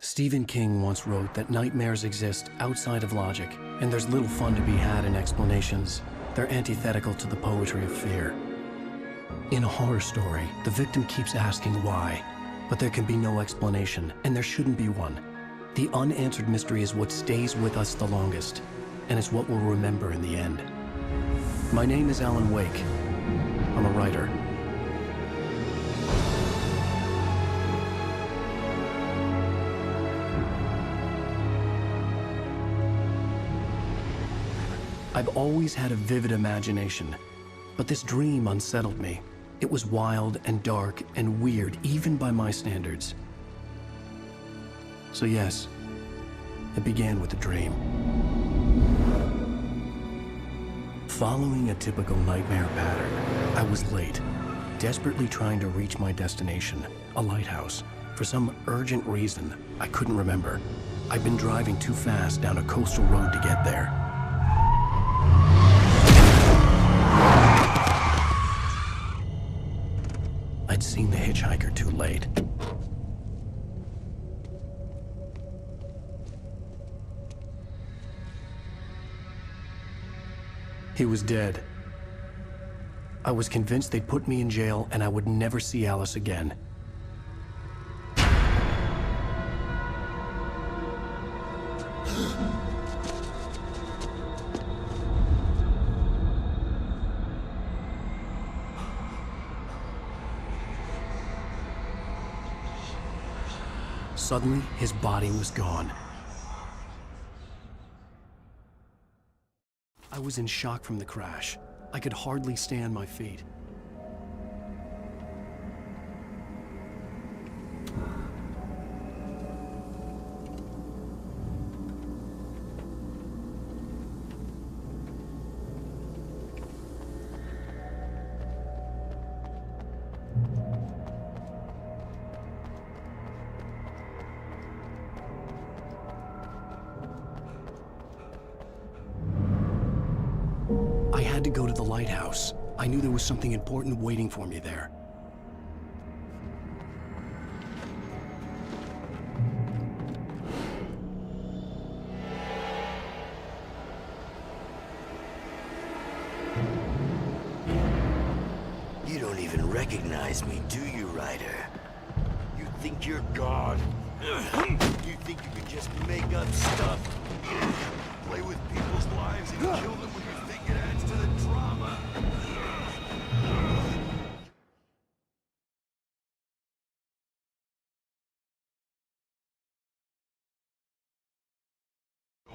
Stephen King once wrote that nightmares exist outside of logic, and there's little fun to be had in explanations. They're antithetical to the poetry of fear. In a horror story, the victim keeps asking why, but there can be no explanation, and there shouldn't be one. The unanswered mystery is what stays with us the longest, and it's what we'll remember in the end. My name is Alan Wake. I'm a writer. I've always had a vivid imagination, but this dream unsettled me. It was wild and dark and weird, even by my standards. So yes, it began with a dream. Following a typical nightmare pattern, I was late, desperately trying to reach my destination, a lighthouse. For some urgent reason, I couldn't remember. I'd been driving too fast down a coastal road to get there. I'd seen the hitchhiker too late. He was dead. I was convinced they'd put me in jail and I would never see Alice again. Suddenly, his body was gone. I was in shock from the crash. I could hardly stand my feet. I had to go to the lighthouse. I knew there was something important waiting for me there. You don't even recognize me, do you, Ryder? You think you're God? You think you can just make up stuff? Play with people's lives and kill them when you think it adds to the drama?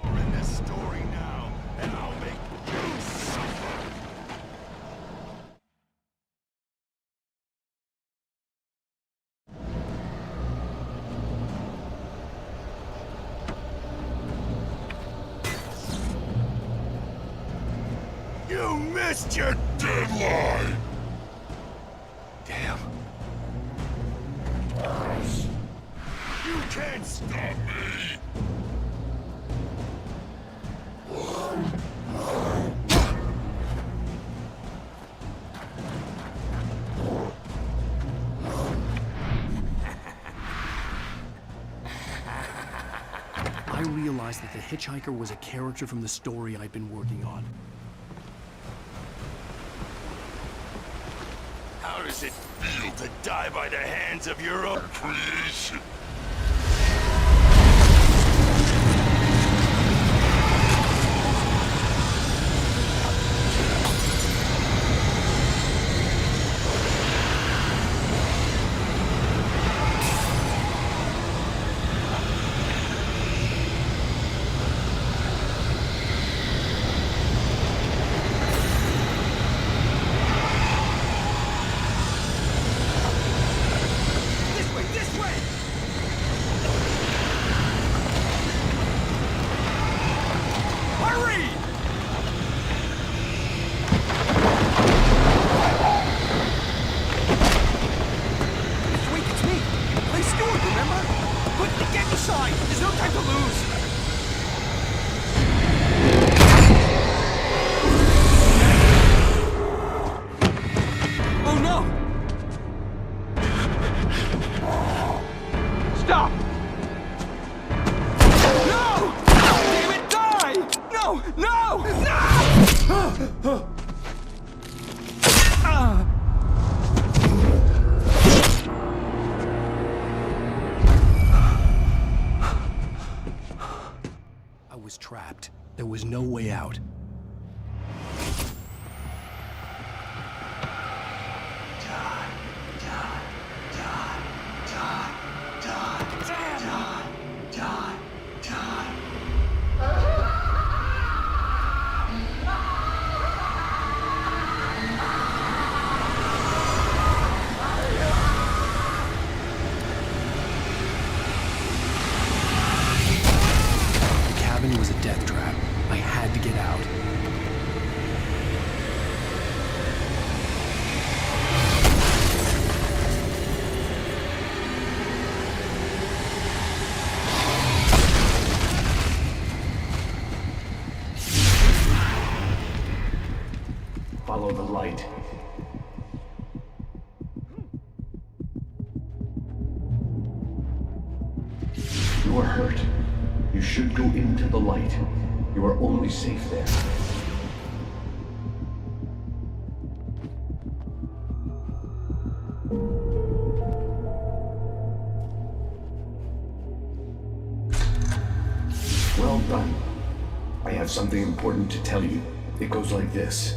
You're in this story now, and I'll make you suffer. You missed your deadline! Damn. You can't stop me! I realized that the hitchhiker was a character from the story I'd been working on. How does it feel to die by the hands of your own creation? There's no time to lose! Oh no! Stop! was trapped. There was no way out. It was a death trap. I had to get out. Follow the light. You are hurt. You should go into the light. You are only safe there. Well done. I have something important to tell you. It goes like this.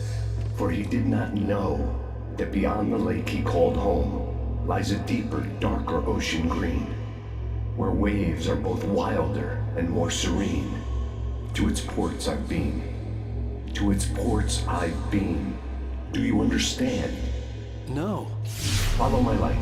For he did not know that beyond the lake he called home lies a deeper, darker ocean green, where waves are both wilder and more serene. To its ports I've been. To its ports I've been. Do you understand? No. Follow my light.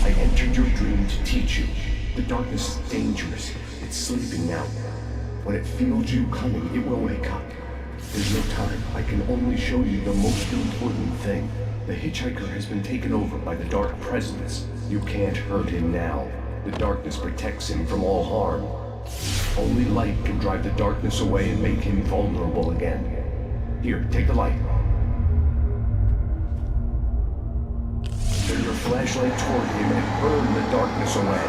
I entered your dream to teach you. The darkness is dangerous. It's sleeping now. When it feels you coming, it will wake up. There's no time. I can only show you the most important thing. The hitchhiker has been taken over by the Dark Presence. You can't hurt him now. The darkness protects him from all harm. Only light can drive the darkness away and make him vulnerable again. Here, take the light. Turn your flashlight toward him and burn the darkness away.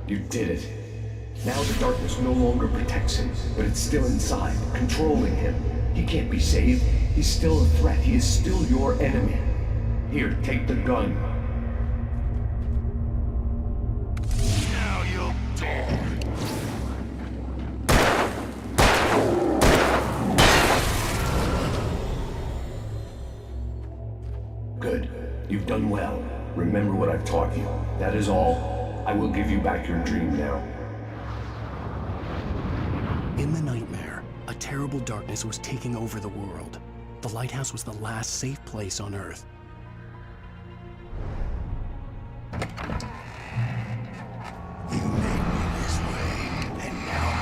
You did it. Now the darkness no longer protects him, but it's still inside, controlling him. He can't be saved. He's still a threat. He is still your enemy. Here, take the gun. Now you'll die. Good. You've done well. Remember what I've taught you. That is all. I will give you back your dream now. In the nightmare, a terrible darkness was taking over the world. The lighthouse was the last safe place on Earth. You made me this way, and now I'm...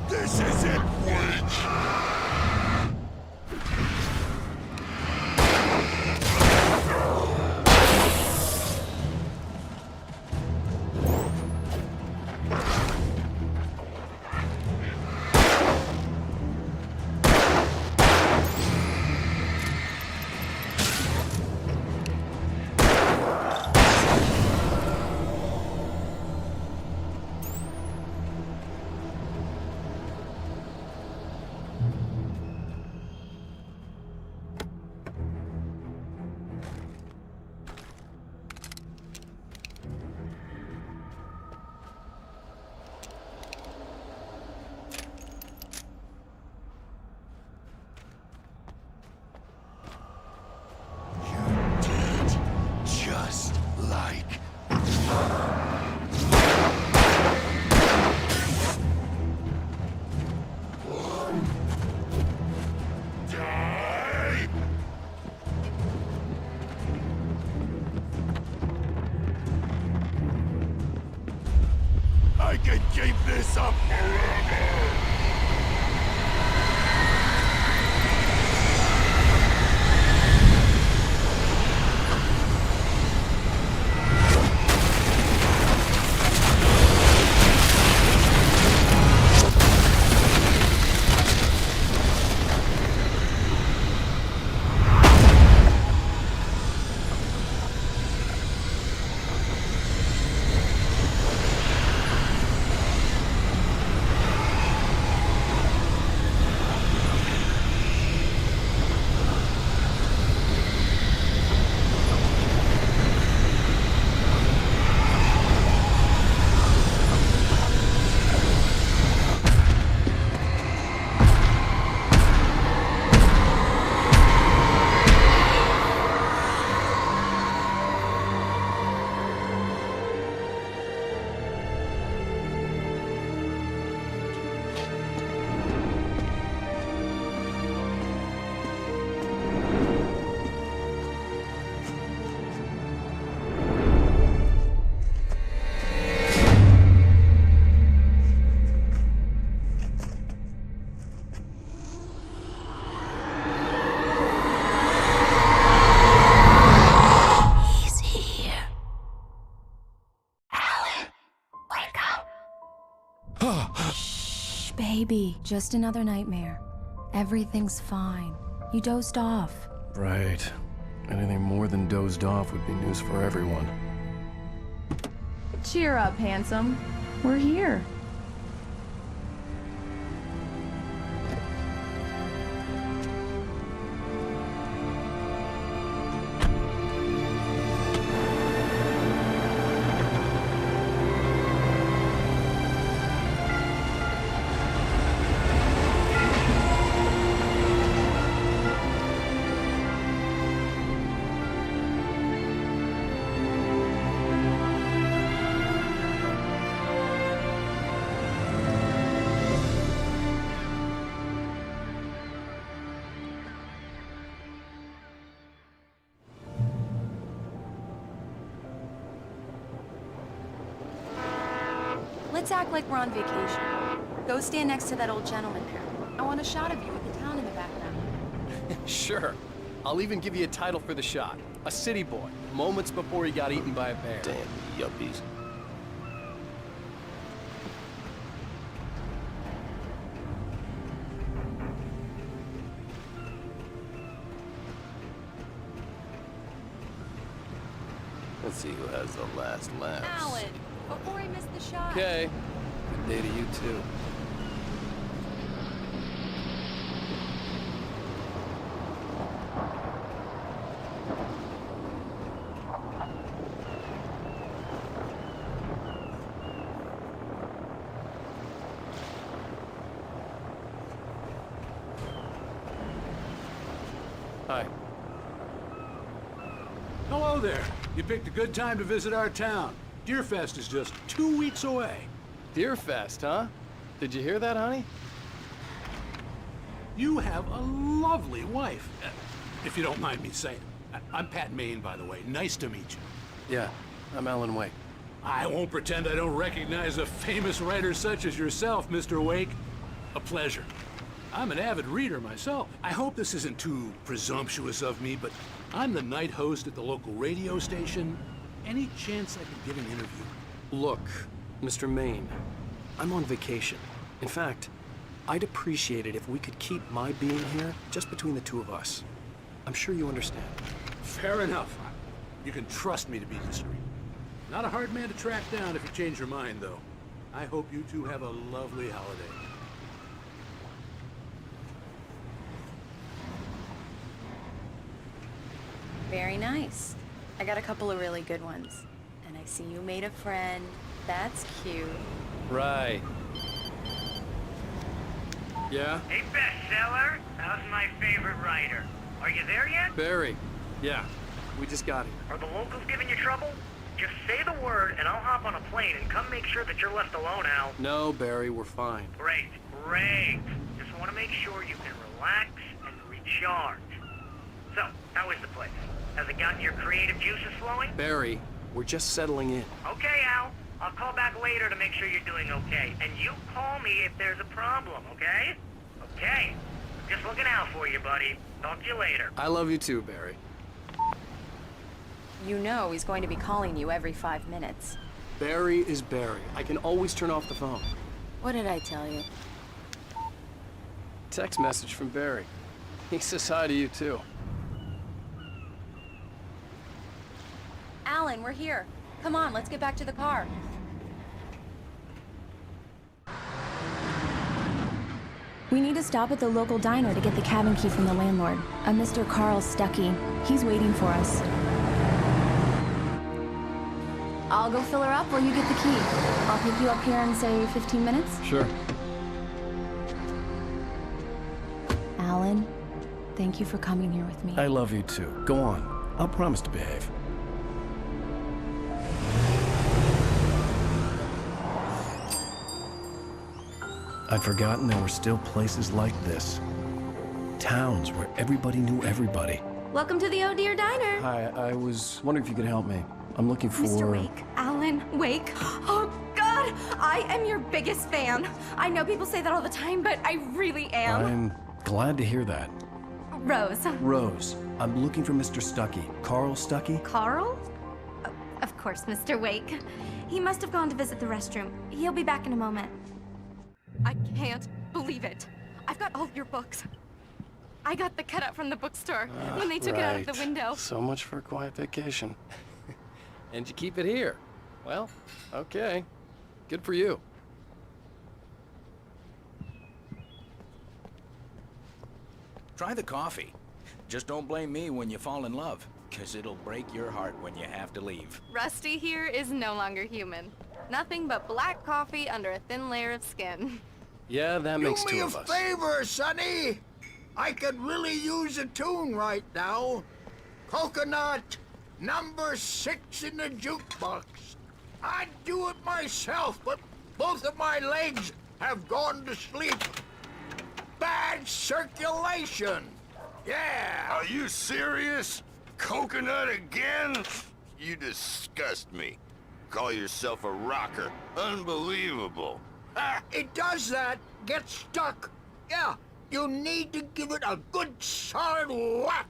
This isn't wait! I can keep this up forever! Baby, just another nightmare. Everything's fine. You dozed off. Right. Anything more than dozed off would be news for everyone. Cheer up, handsome. We're here. Let's act like we're on vacation. Go stand next to that old gentleman there. I want a shot of you with the town in the background. Sure. I'll even give you a title for the shot. A city boy, moments before he got eaten by a bear. Damn yuppies. Let's see who has the last laughs. Alan, before I miss the shot. Okay. Good day to you, too. Hi. Hello there. You picked a good time to visit our town. Deerfest is just 2 weeks away. Deerfest, huh? Did you hear that, honey? You have a lovely wife, if you don't mind me saying. I'm Pat Maine, by the way. Nice to meet you. Yeah, I'm Alan Wake. I won't pretend I don't recognize a famous writer such as yourself, Mr. Wake. A pleasure. I'm an avid reader myself. I hope this isn't too presumptuous of me, but I'm the night host at the local radio station. Any chance I could give an interview? Look, Mr. Maine, I'm on vacation. In fact, I'd appreciate it if we could keep my being here just between the two of us. I'm sure you understand. Fair enough. You can trust me to be discreet. Not a hard man to track down if you change your mind, though. I hope you two have a lovely holiday. Very nice. I got a couple of really good ones. And I see you made a friend. That's cute. Right. Yeah? Hey, bestseller, how's my favorite writer? Are you there yet? Barry. Yeah, we just got here. Are the locals giving you trouble? Just say the word and I'll hop on a plane and come make sure that you're left alone, Al. No, Barry, we're fine. Great, great. Just want to make sure you can relax and recharge. So, how is the place? Has it gotten your creative juices flowing? Barry, we're just settling in. Okay, Al. I'll call back later to make sure you're doing okay. And you call me if there's a problem, okay? Okay. Just looking out for you, buddy. Talk to you later. I love you too, Barry. You know he's going to be calling you every 5 minutes. Barry is Barry. I can always turn off the phone. What did I tell you? Text message from Barry. He says hi to you too. Alan, we're here. Come on, let's get back to the car. We need to stop at the local diner to get the cabin key from the landlord, a Mr. Carl Stuckey. He's waiting for us. I'll go fill her up while you get the key. I'll pick you up here in, say, 15 minutes? Sure. Alan, thank you for coming here with me. I love you too. Go on. I'll promise to behave. I'd forgotten there were still places like this. Towns where everybody knew everybody. Welcome to the Oh Dear Diner. Hi, I was wondering if you could help me. I'm looking for... Mr. Wake. Alan Wake. Oh, God! I am your biggest fan. I know people say that all the time, but I really am. I'm glad to hear that. Rose. Rose, I'm looking for Mr. Stuckey. Carl Stuckey? Carl? Oh, of course, Mr. Wake. He must have gone to visit the restroom. He'll be back in a moment. I can't believe it. I've got all your books. I got the cutout from the bookstore when they took it out of the Right. window. So much for a quiet vacation. And you keep it here. Well, okay. Good for you. Try the coffee. Just don't blame me when you fall in love, 'cause it'll break your heart when you have to leave. Rusty here is no longer human. Nothing but black coffee under a thin layer of skin. Yeah, that makes Do two me a of us. favor, Sonny. I could really use a tune right now. Coconut, number 6 in the jukebox. I'd do it myself, but both of my legs have gone to sleep. Bad circulation. Yeah. Are you serious? Coconut again? You disgust me. Call yourself a rocker. Unbelievable. It does that. Get stuck. Yeah, you need to give it a good solid whack.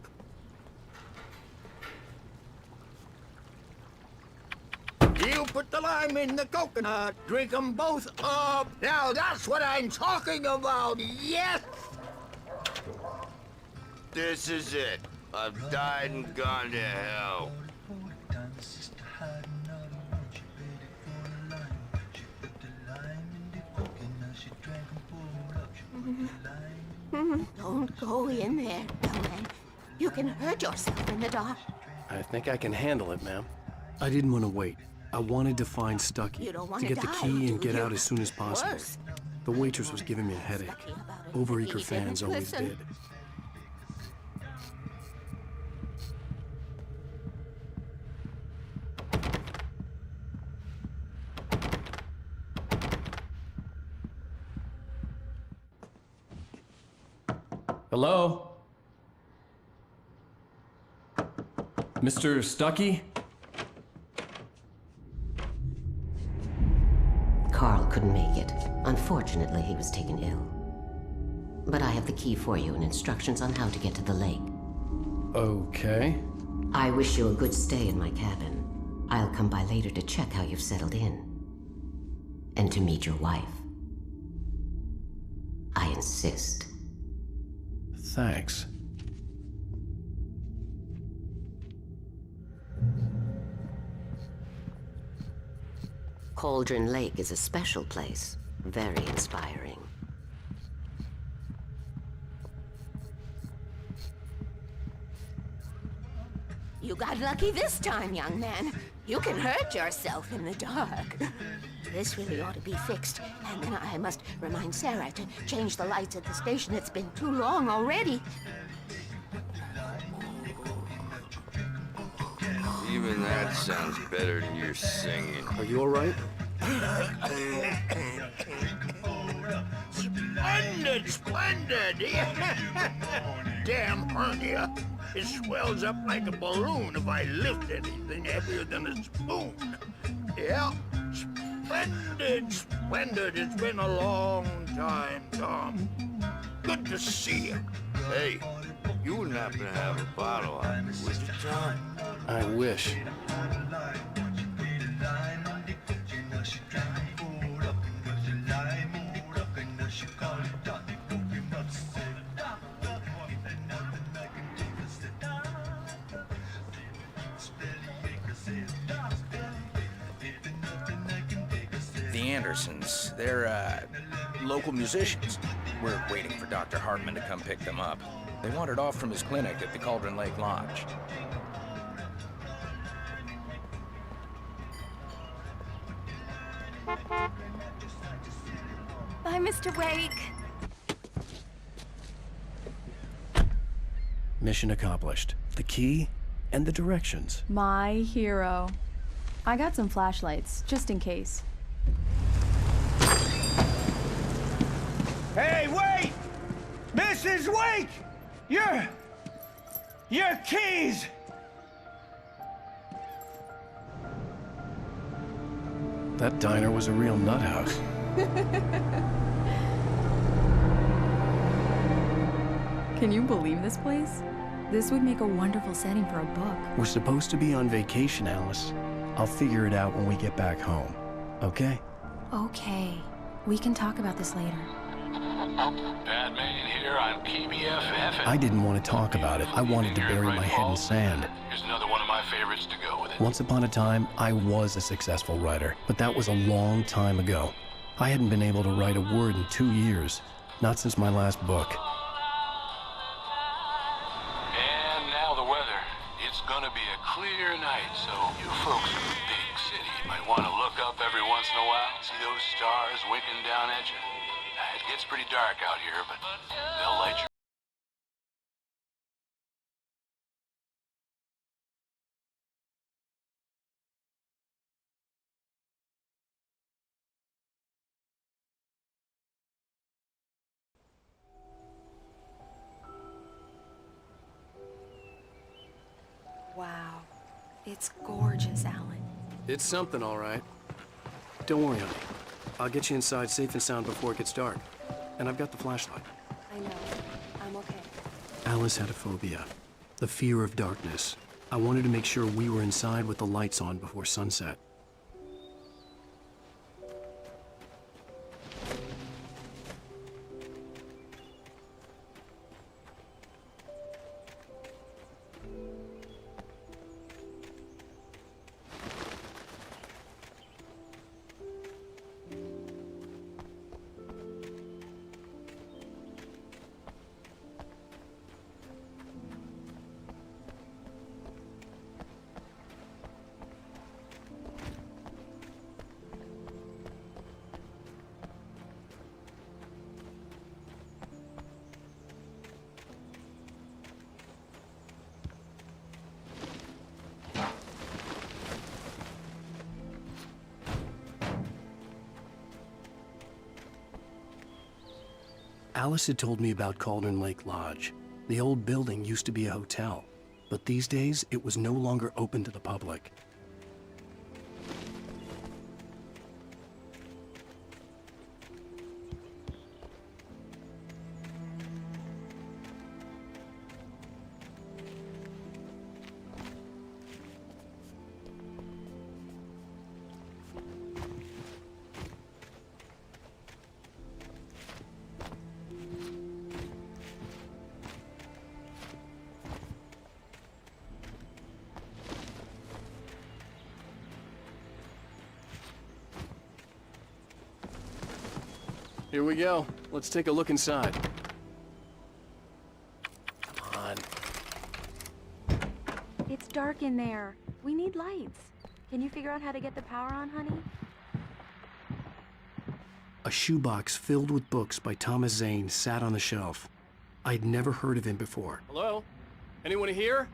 You put the lime in the coconut. Drink them both up. Now that's what I'm talking about. Yes. This is it. I've died and gone to hell. Don't go in there, young man. You can hurt yourself in the dark. I think I can handle it, ma'am. I didn't want to wait. I wanted to find Stucky, You don't want to to get the die, key and do get you? out as soon as possible. Worse. The waitress was giving me a headache. Overeager fans always Listen. did. Hello? Mr. Stucky? Carl couldn't make it. Unfortunately, he was taken ill. But I have the key for you and instructions on how to get to the lake. Okay. I wish you a good stay in my cabin. I'll come by later to check how you've settled in. And to meet your wife. I insist. Thanks. Cauldron Lake is a special place. Very inspiring. You got lucky this time, young man. You can hurt yourself in the dark. This really ought to be fixed. And then I must remind Sarah to change the lights at the station. It's been too long already. Even that sounds better than your singing. Are you all right? Splendid, splendid. Damn hernia. It swells up like a balloon if I lift anything heavier than a spoon. Yeah, splendid, splendid. It's been a long time, Tom. Good to see you. Hey, you wouldn't happen to have a bottle on you, would you, Tom? I wish. The Andersons, they're, local musicians. We're waiting for Dr. Hartman to come pick them up. They wandered off from his clinic at the Cauldron Lake Lodge. Bye, Mr. Wake. Mission accomplished. The key and the directions. My hero. I got some flashlights, just in case. Hey, wait! Mrs. Wake! Your keys! That diner was a real nut house. Can you believe this place? This would make a wonderful setting for a book. We're supposed to be on vacation, Alice. I'll figure it out when we get back home. Okay? Okay. We can talk about this later. Batman here on KBFF. I didn't want to talk about it. I wanted to bury my head in sand. Here's another one of my favorites to go with it. Once upon a time, I was a successful writer, but that was a long time ago. I hadn't been able to write a word in 2 years, not since my last book. And now the weather. It's gonna be a clear night, so you folks in the big city might want to look up every once in a while, see those stars winking down at you. It gets pretty dark out here, but they'll light your... Wow. It's gorgeous, Alan. It's something, all right. Don't worry, honey. I'll get you inside safe and sound before it gets dark. And I've got the flashlight. I know. I'm okay. Alice had a phobia. The fear of darkness. I wanted to make sure we were inside with the lights on before sunset. Alice had told me about Cauldron Lake Lodge. The old building used to be a hotel, but these days it was no longer open to the public. Here we go. Let's take a look inside. Come on. It's dark in there. We need lights. Can you figure out how to get the power on, honey? A shoebox filled with books by Thomas Zane sat on the shelf. I'd never heard of him before. Hello? Anyone here?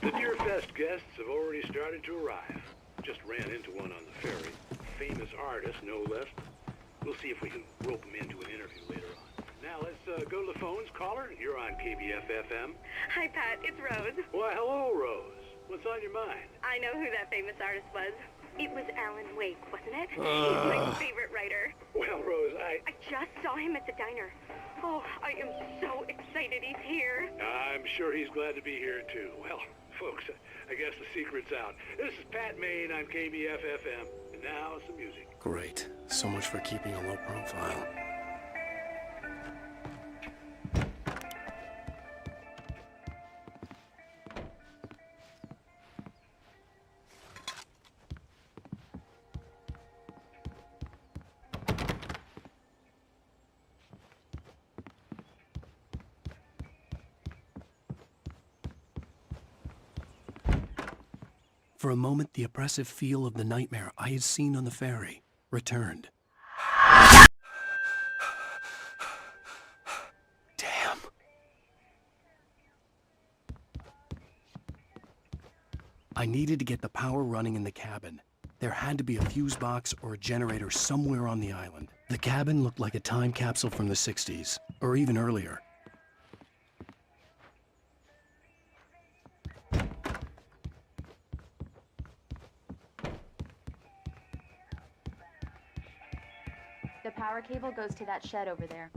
The Deerfest guests have already started to arrive. Just ran into one on the ferry. Famous artist, no less. We'll see if we can rope him into an interview later on. Now let's go to the phones. Caller, you're on KBFFM. Hi, Pat. It's Rose. Why, hello, Rose. What's on your mind? I know who that famous artist was. It was Alan Wake, wasn't it? He's my favorite writer. Well, Rose, I just saw him at the diner. Oh, I am so excited he's here. I'm sure he's glad to be here, too. Well, folks, I guess the secret's out. This is Pat Maine on KBFFM. And now, some music. Great. So much for keeping a low profile. For a moment, the oppressive feel of the nightmare I had seen on the ferry returned. Damn. I needed to get the power running in the cabin. There had to be a fuse box or a generator somewhere on the island. The cabin looked like a time capsule from the 60s, or even earlier. The power cable goes to that shed over there.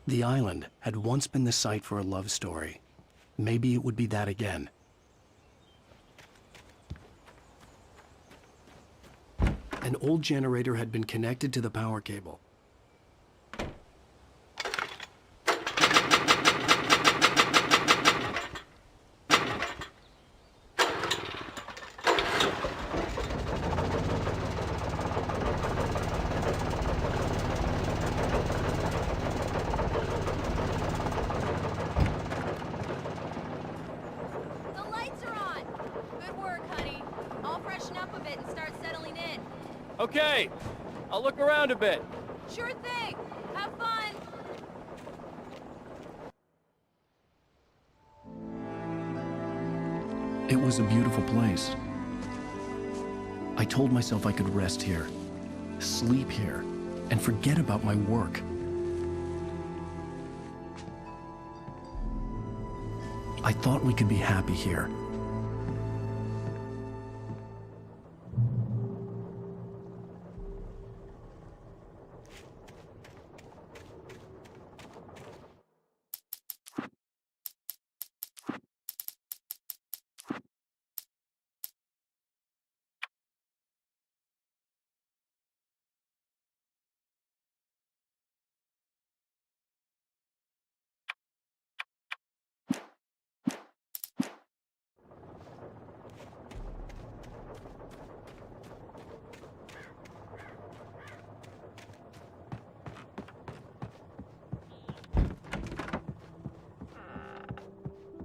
The island had once been the site for a love story. Maybe it would be that again. An old generator had been connected to the power cable. The lights are on! Good work, honey. I'll freshen up a bit and start settling in. Okay, I'll look around a bit. Sure thing! Have fun! It was a beautiful place. I told myself I could rest here, sleep here, and forget about my work. I thought we could be happy here.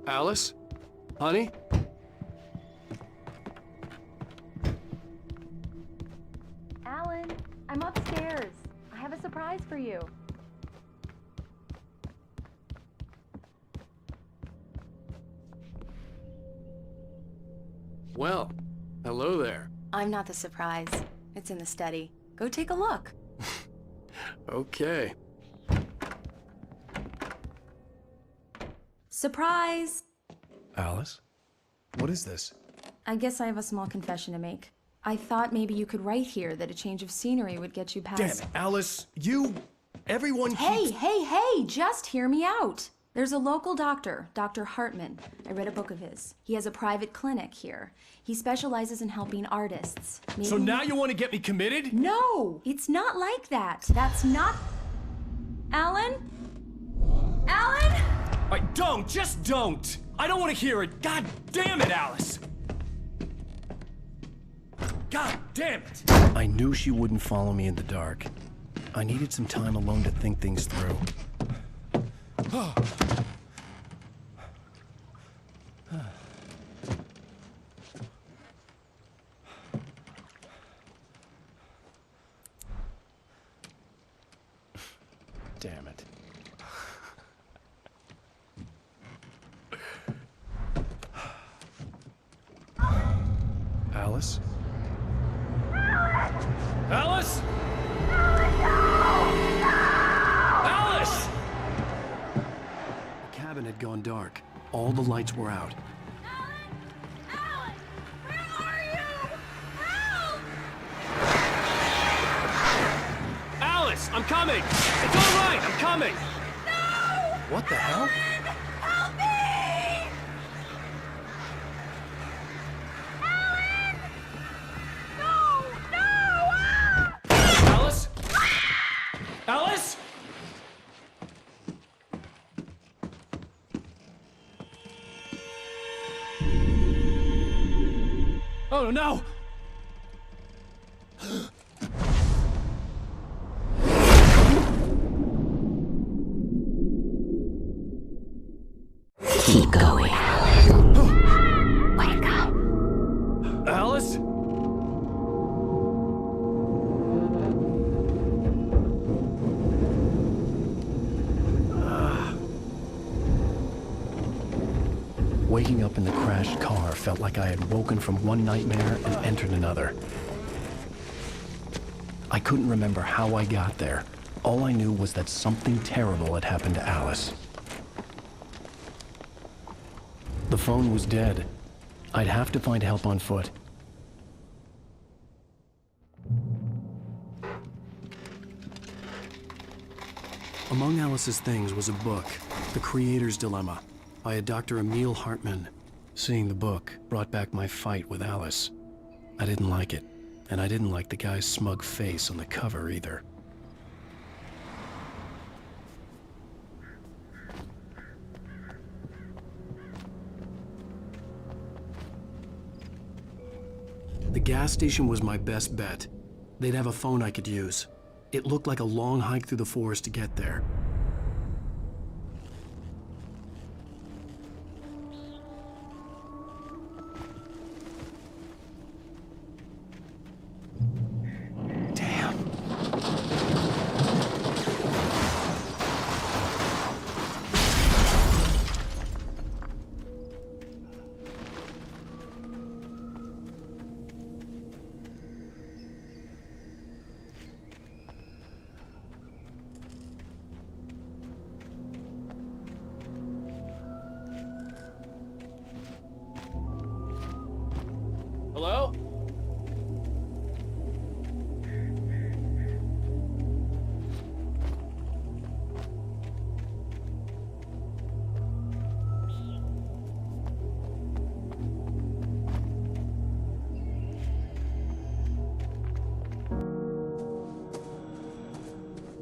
Alice? Honey? Alan, I'm upstairs. I have a surprise for you. Well, hello there. I'm not the surprise. It's in the study. Go take a look. Okay. Surprise! Alice? What is this? I guess I have a small confession to make. I thought maybe you could write here that a change of scenery would get you past... Damn it, Alice, everyone Hey, hey, just hear me out. There's a local doctor, Dr. Hartman. I read a book of his. He has a private clinic here. He specializes in helping artists. Maybe... So now you want to get me committed? No, it's not like that. That's not... Alan? Alan? Just don't! I don't want to hear it! God damn it, Alice! God damn it! I knew she wouldn't follow me in the dark. I needed some time alone to think things through. Damn it. Alice? Alice? Alice! The cabin had gone dark. All the lights were out. Alice, I'm coming! It's all right, I'm coming! No! What the hell? Help me! Alan! No! No! Alice? Alice? Oh no! Keep going. Wake up. Alice? Waking up in the crashed car felt like I had woken from one nightmare and entered another. I couldn't remember how I got there. All I knew was that something terrible had happened to Alice. The phone was dead. I'd have to find help on foot. Among Alice's things was a book, The Creator's Dilemma, by a Dr. Emil Hartman. Seeing the book brought back my fight with Alice. I didn't like it, and I didn't like the guy's smug face on the cover either. The gas station was my best bet. They'd have a phone I could use. It looked like a long hike through the forest to get there. Hello?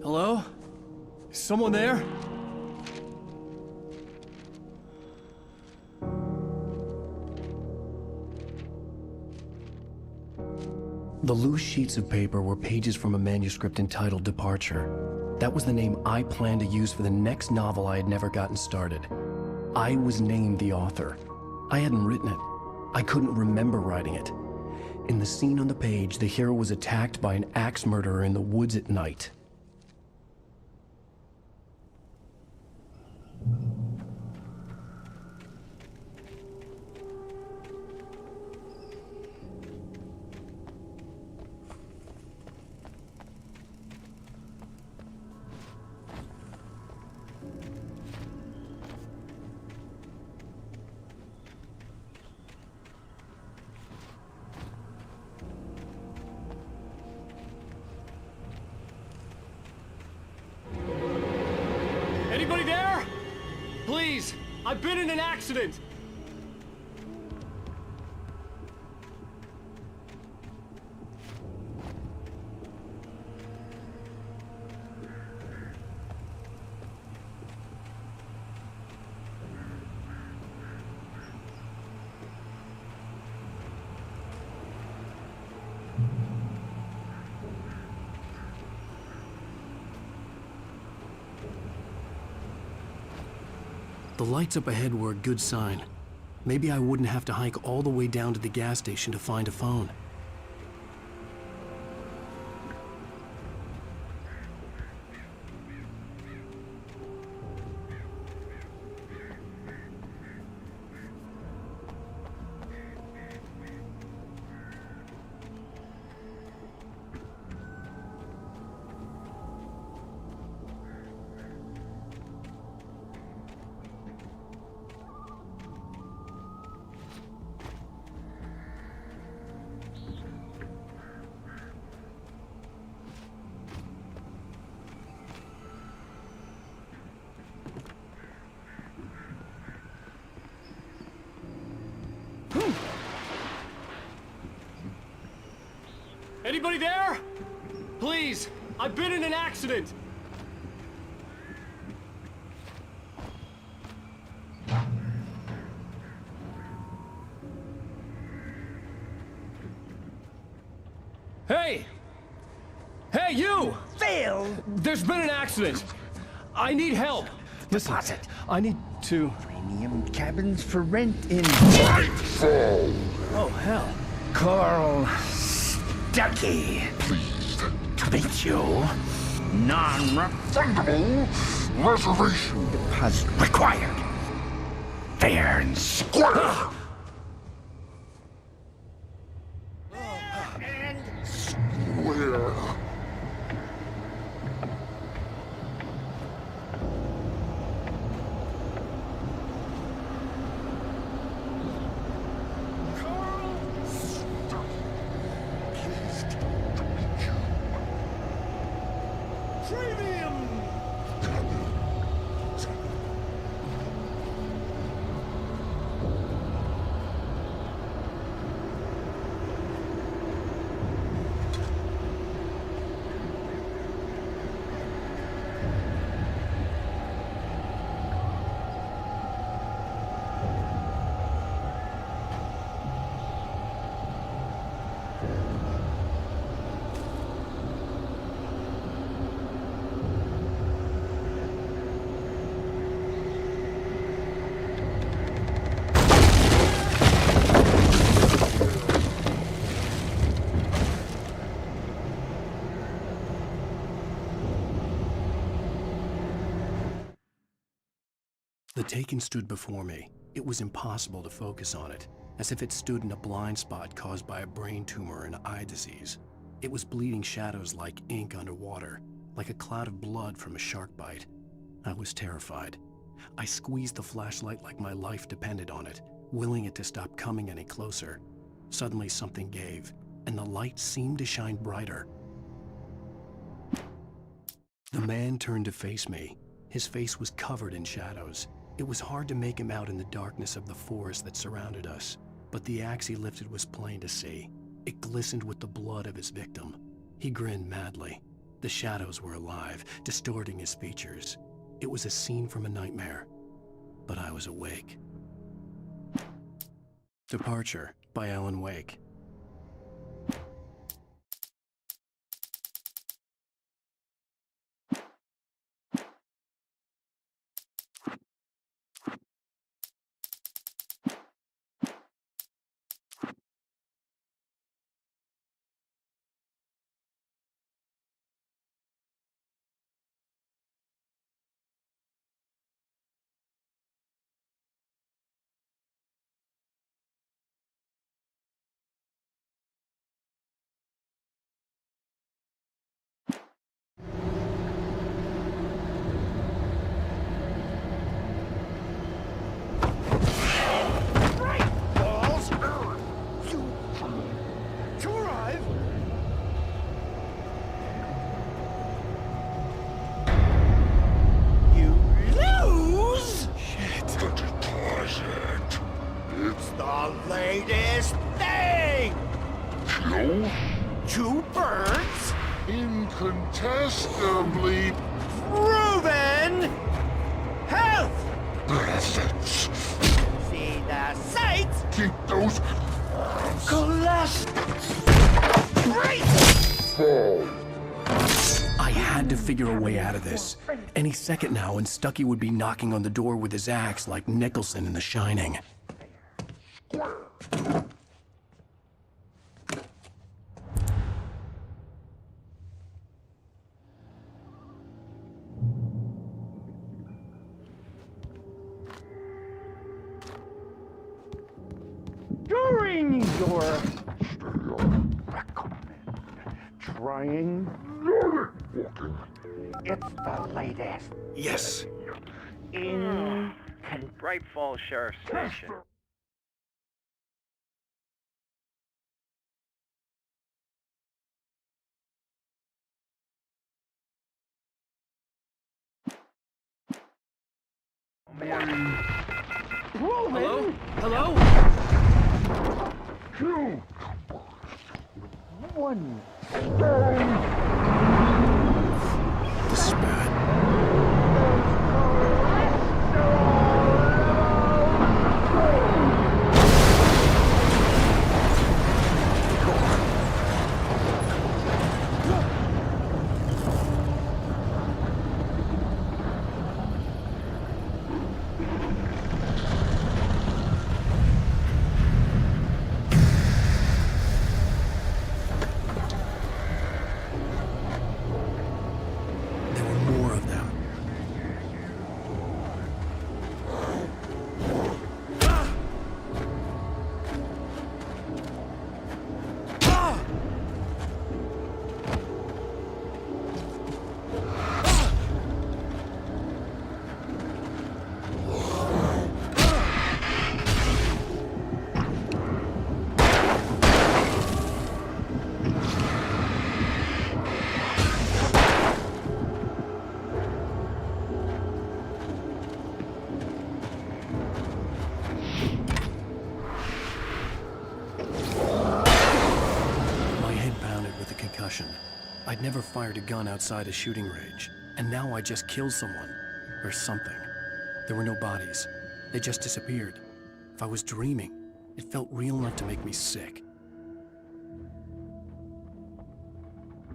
Hello? Is someone there? The loose sheets of paper were pages from a manuscript entitled Departure. That was the name I planned to use for the next novel I had never gotten started. I was named the author. I hadn't written it. I couldn't remember writing it. In the scene on the page, the hero was attacked by an axe murderer in the woods at night. Anybody there? Please, I've been in an accident. The lights up ahead were a good sign. Maybe I wouldn't have to hike all the way down to the gas station to find a phone. Anybody there? Please, I've been in an accident. Hey! Hey, you! Phil! There's been an accident. I need help. Listen, Deposit. I need to... Premium cabins for rent in... Oh, hell. Carl Stuckey. Pleased To meet you. Non-refundable reservation deposit required. Fair and square. Where? Premium The Taken stood before me. It was impossible to focus on it, as if it stood in a blind spot caused by a brain tumor and eye disease. It was bleeding shadows like ink underwater, like a cloud of blood from a shark bite. I was terrified. I squeezed the flashlight like my life depended on it, willing it to stop coming any closer. Suddenly something gave, and the light seemed to shine brighter. The man turned to face me. His face was covered in shadows. It was hard to make him out in the darkness of the forest that surrounded us, but the axe he lifted was plain to see. It glistened with the blood of his victim. He grinned madly. The shadows were alive, distorting his features. It was a scene from a nightmare, but I was awake. Departure by Alan Wake. Latest thing! Two birds? Incontestably Proven! Health! assets. See the sights? Keep those Fall. I had to figure a way out of this. Any second now, and Stucky would be knocking on the door with his axe like Nicholson in The Shining. During your trying, it's the latest. Yes. In Bright Falls Sheriff Station. Roman! Hello? Two. One. This is bad. I'd never fired a gun outside a shooting range, and now I just killed someone. Or something. There were no bodies. They just disappeared. If I was dreaming, it felt real enough to make me sick.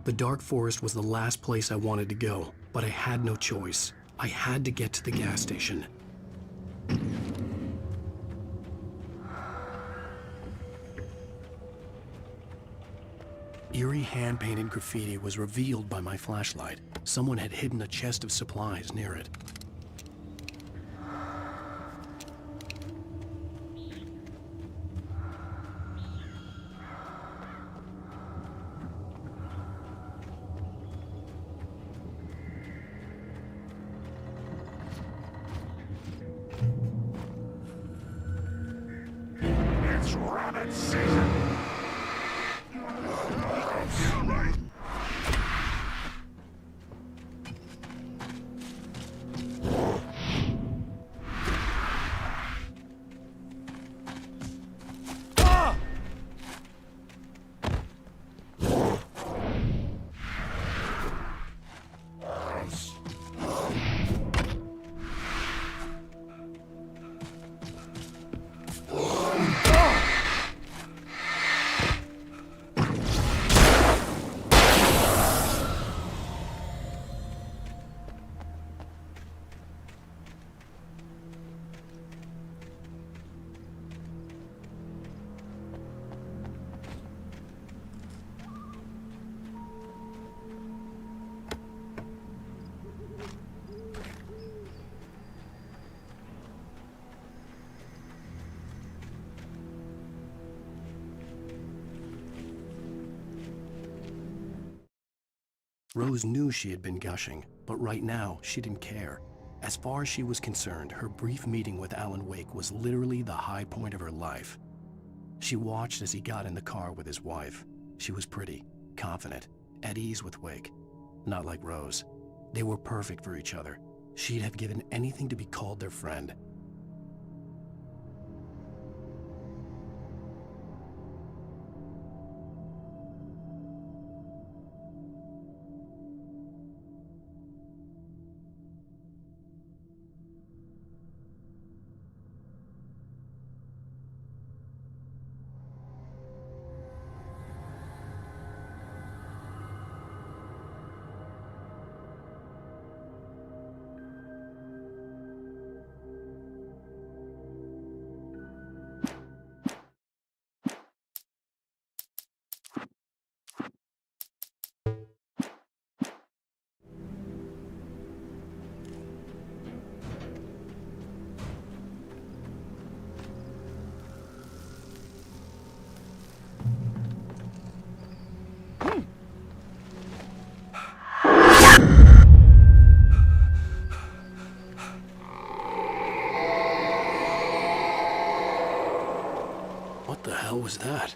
The dark forest was the last place I wanted to go, but I had no choice. I had to get to the gas station. Eerie hand-painted graffiti was revealed by my flashlight. Someone had hidden a chest of supplies near it. It's rabbit season. Rose knew she had been gushing, but right now, she didn't care. As far as she was concerned, her brief meeting with Alan Wake was literally the high point of her life. She watched as he got in the car with his wife. She was pretty, confident, at ease with Wake. Not like Rose. They were perfect for each other. She'd have given anything to be called their friend. What the hell was that?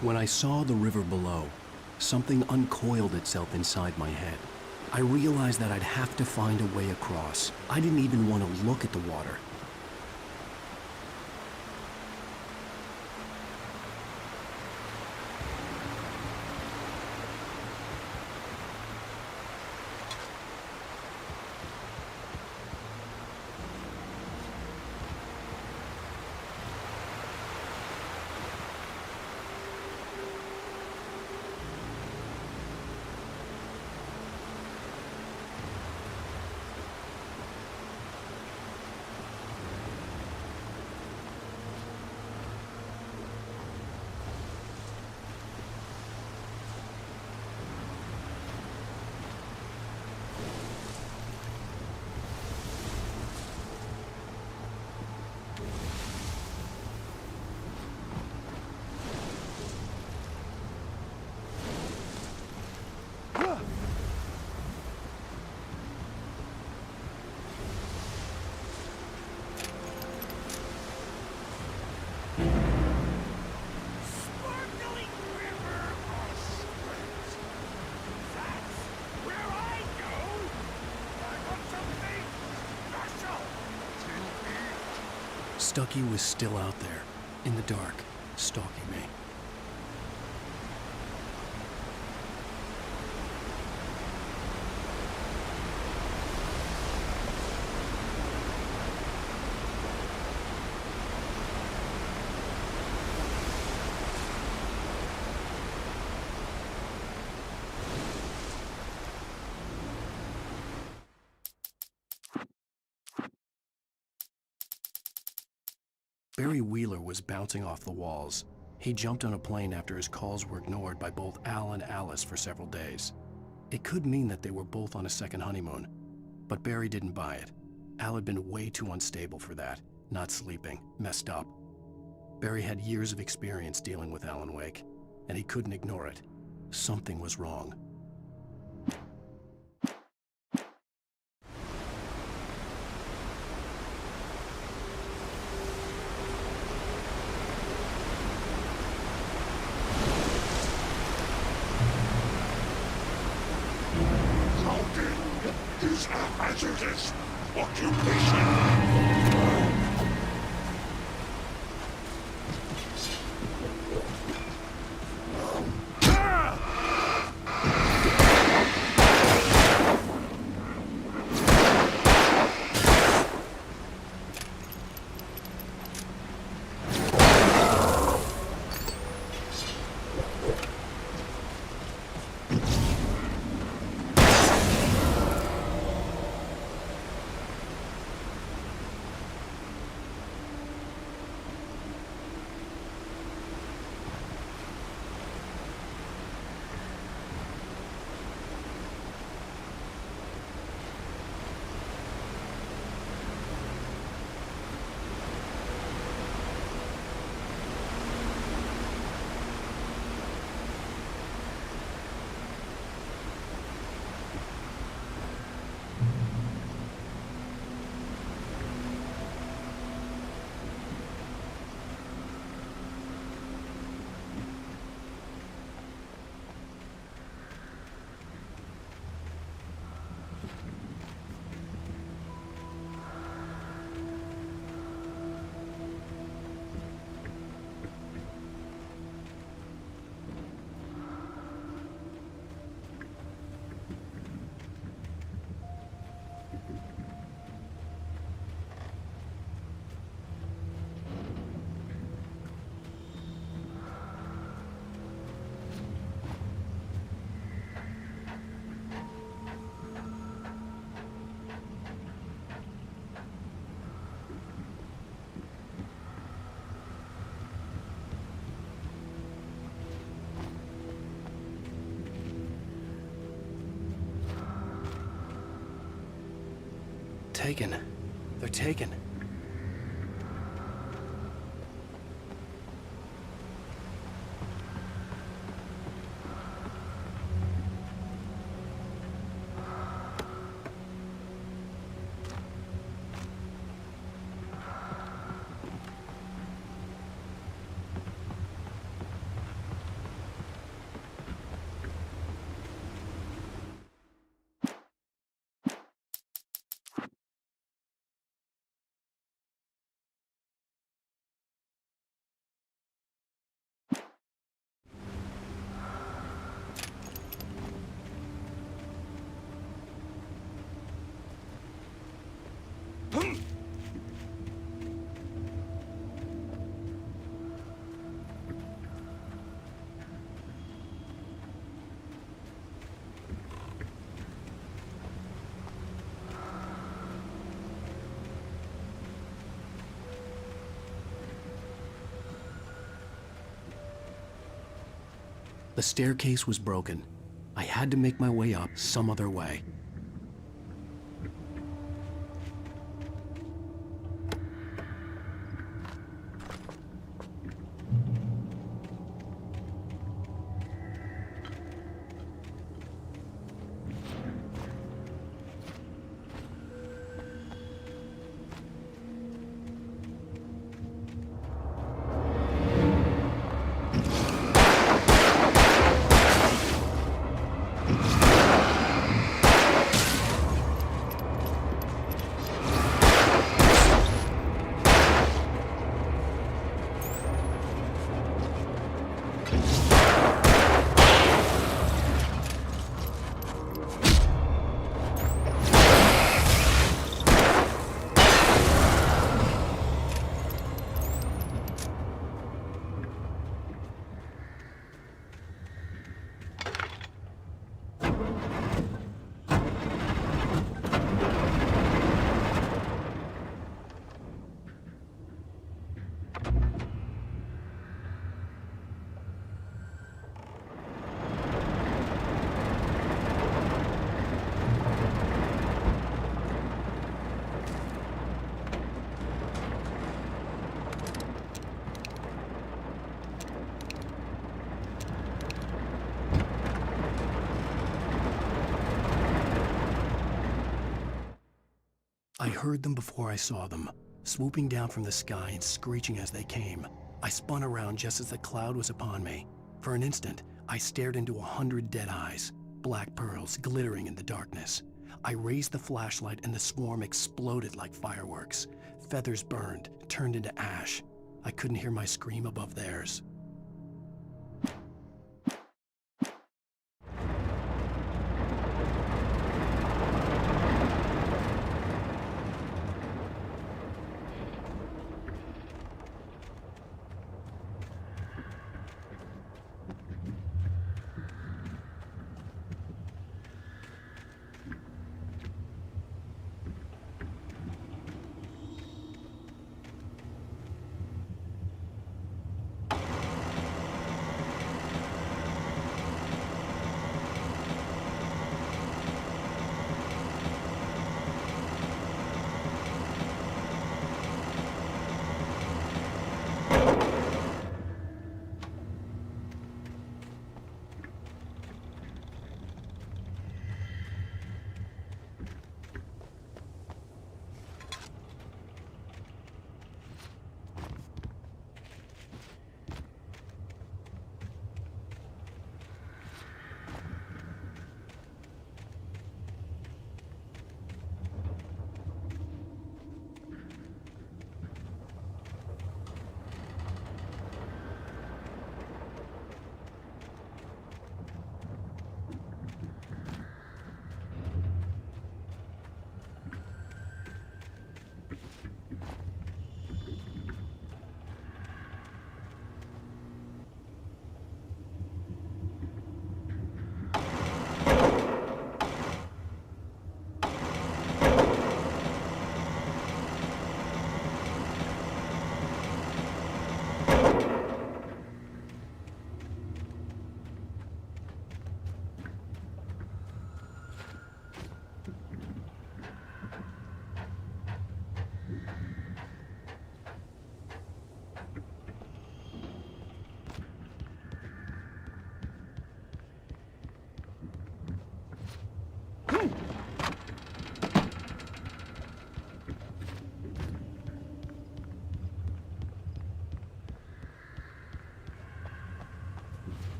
When I saw the river below, something uncoiled itself inside my head. I realized that I'd have to find a way across. I didn't even want to look at the water. Stucky was still out there, in the dark, stalking me. Barry Wheeler was bouncing off the walls. He jumped on a plane after his calls were ignored by both Al and Alice for several days. It could mean that they were both on a second honeymoon, but Barry didn't buy it. Al had been way too unstable for that, not sleeping, messed up. Barry had years of experience dealing with Alan Wake, and he couldn't ignore it. Something was wrong. is a hazardous occupation. Taken. They're taken. The staircase was broken. I had to make my way up some other way. I heard them before I saw them, swooping down from the sky and screeching as they came. I spun around just as the cloud was upon me. For an instant, I stared into 100 dead eyes, black pearls glittering in the darkness. I raised the flashlight and the swarm exploded like fireworks. Feathers burned, turned into ash. I couldn't hear my scream above theirs.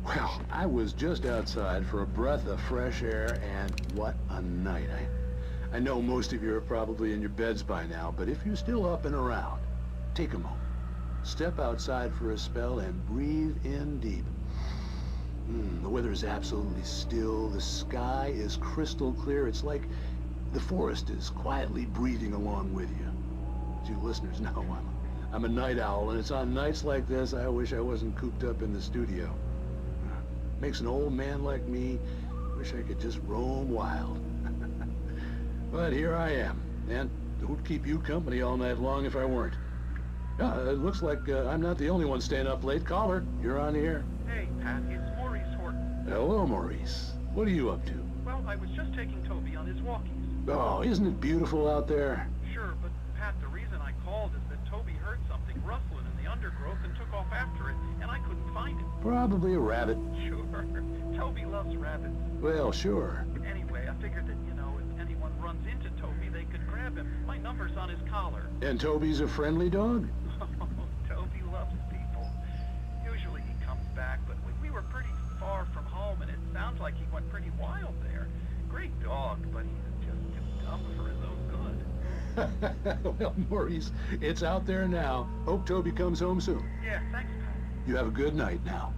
Well, I was just outside for a breath of fresh air, and what a night. I know most of you are probably in your beds by now, but if you're still up and around, take a moment. Step outside for a spell and breathe in deep. The weather is absolutely still. The sky is crystal clear. It's like the forest is quietly breathing along with you. As you listeners know, I'm a night owl, and it's on nights like this I wish I wasn't cooped up in the studio. Makes an old man like me wish I could just roam wild. But here I am, and who'd keep you company all night long if I weren't? It looks like I'm not the only one staying up late. Caller, you're on the air. Hey, Pat, it's Maurice Horton. Hello, Maurice. What are you up to? Well, I was just taking Toby on his walkies. Oh, isn't it beautiful out there? Sure, but Pat, the reason I called is that Toby heard something rustling in the undergrowth and took off after it, and I couldn't find it. Probably a rabbit. Sure. Toby loves rabbits. Well, sure. Anyway, I figured that, if anyone runs into Toby, they could grab him. My number's on his collar. And Toby's a friendly dog? Toby loves people. Usually he comes back, but we were pretty far from home, and it sounds like he went pretty wild there. Great dog, but he's just too dumb for his own good. Well, Maurice, it's out there now. Hope Toby comes home soon. Yeah, thanks, Pat. You have a good night now.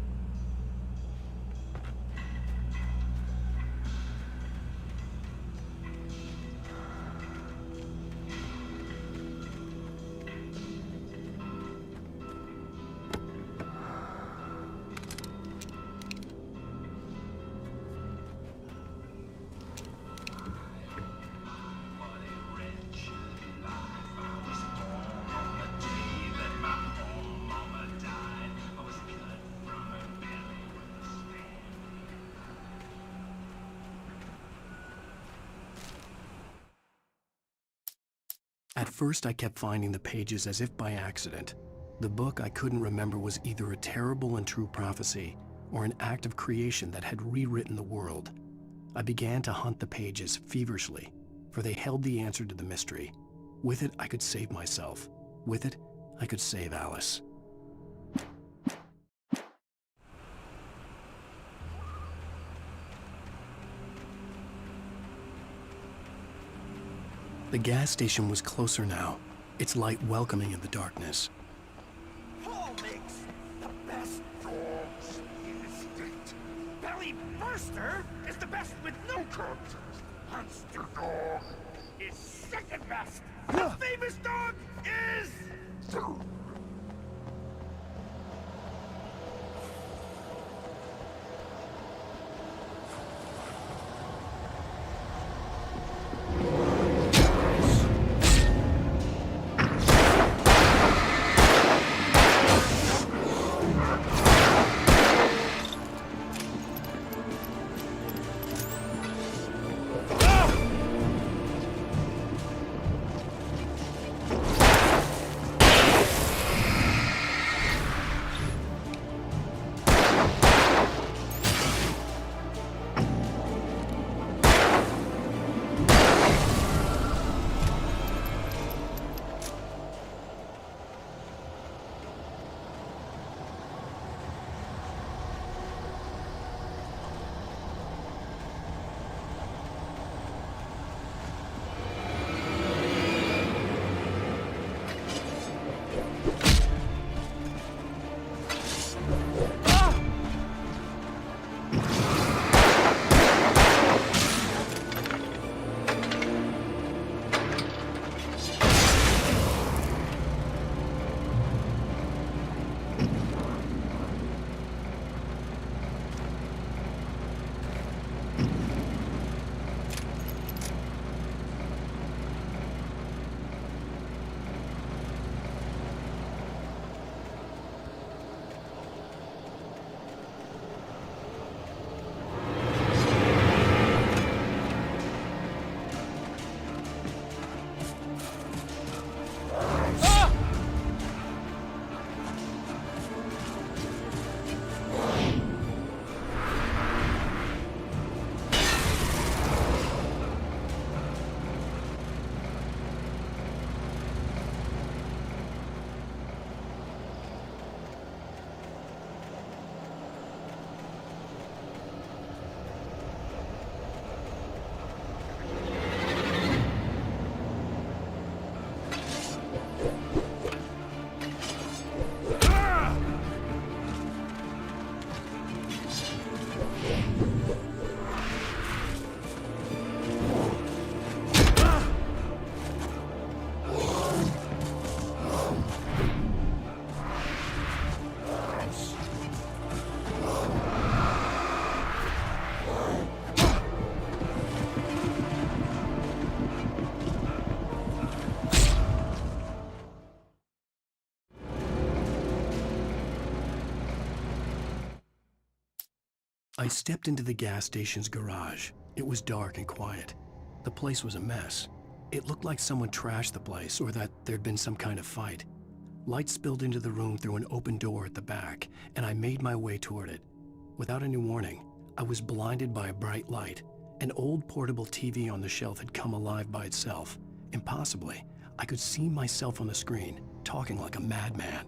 At first, I kept finding the pages as if by accident. The book I couldn't remember was either a terrible and true prophecy or an act of creation that had rewritten the world. I began to hunt the pages feverishly, for they held the answer to the mystery. With it, I could save myself. With it, I could save Alice. The gas station was closer now, its light welcoming in the darkness. Paul makes the best dogs in the state. Belly Burster is the best with no contest. Monster Dog is second best. The famous dog is... I stepped into the gas station's garage. It was dark and quiet. The place was a mess. It looked like someone trashed the place or that there'd been some kind of fight. Light spilled into the room through an open door at the back, and I made my way toward it. Without any warning, I was blinded by a bright light. An old portable TV on the shelf had come alive by itself. Impossibly, I could see myself on the screen, talking like a madman.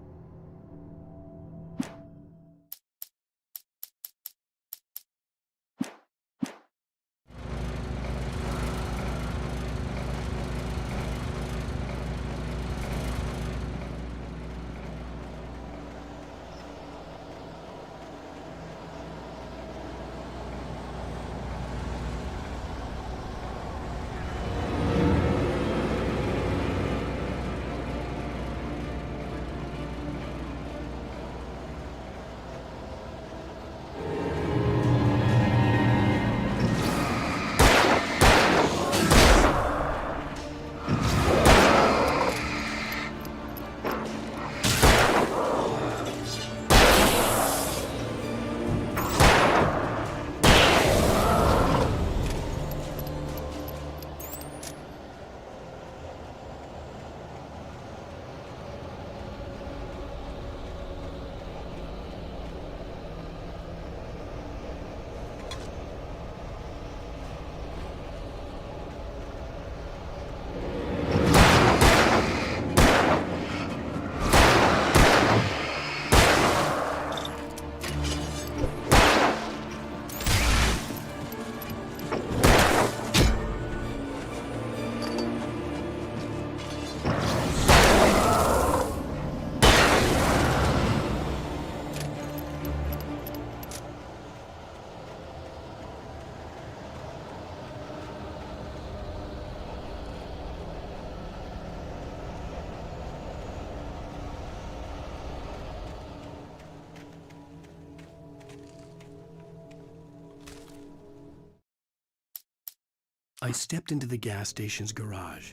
I stepped into the gas station's garage.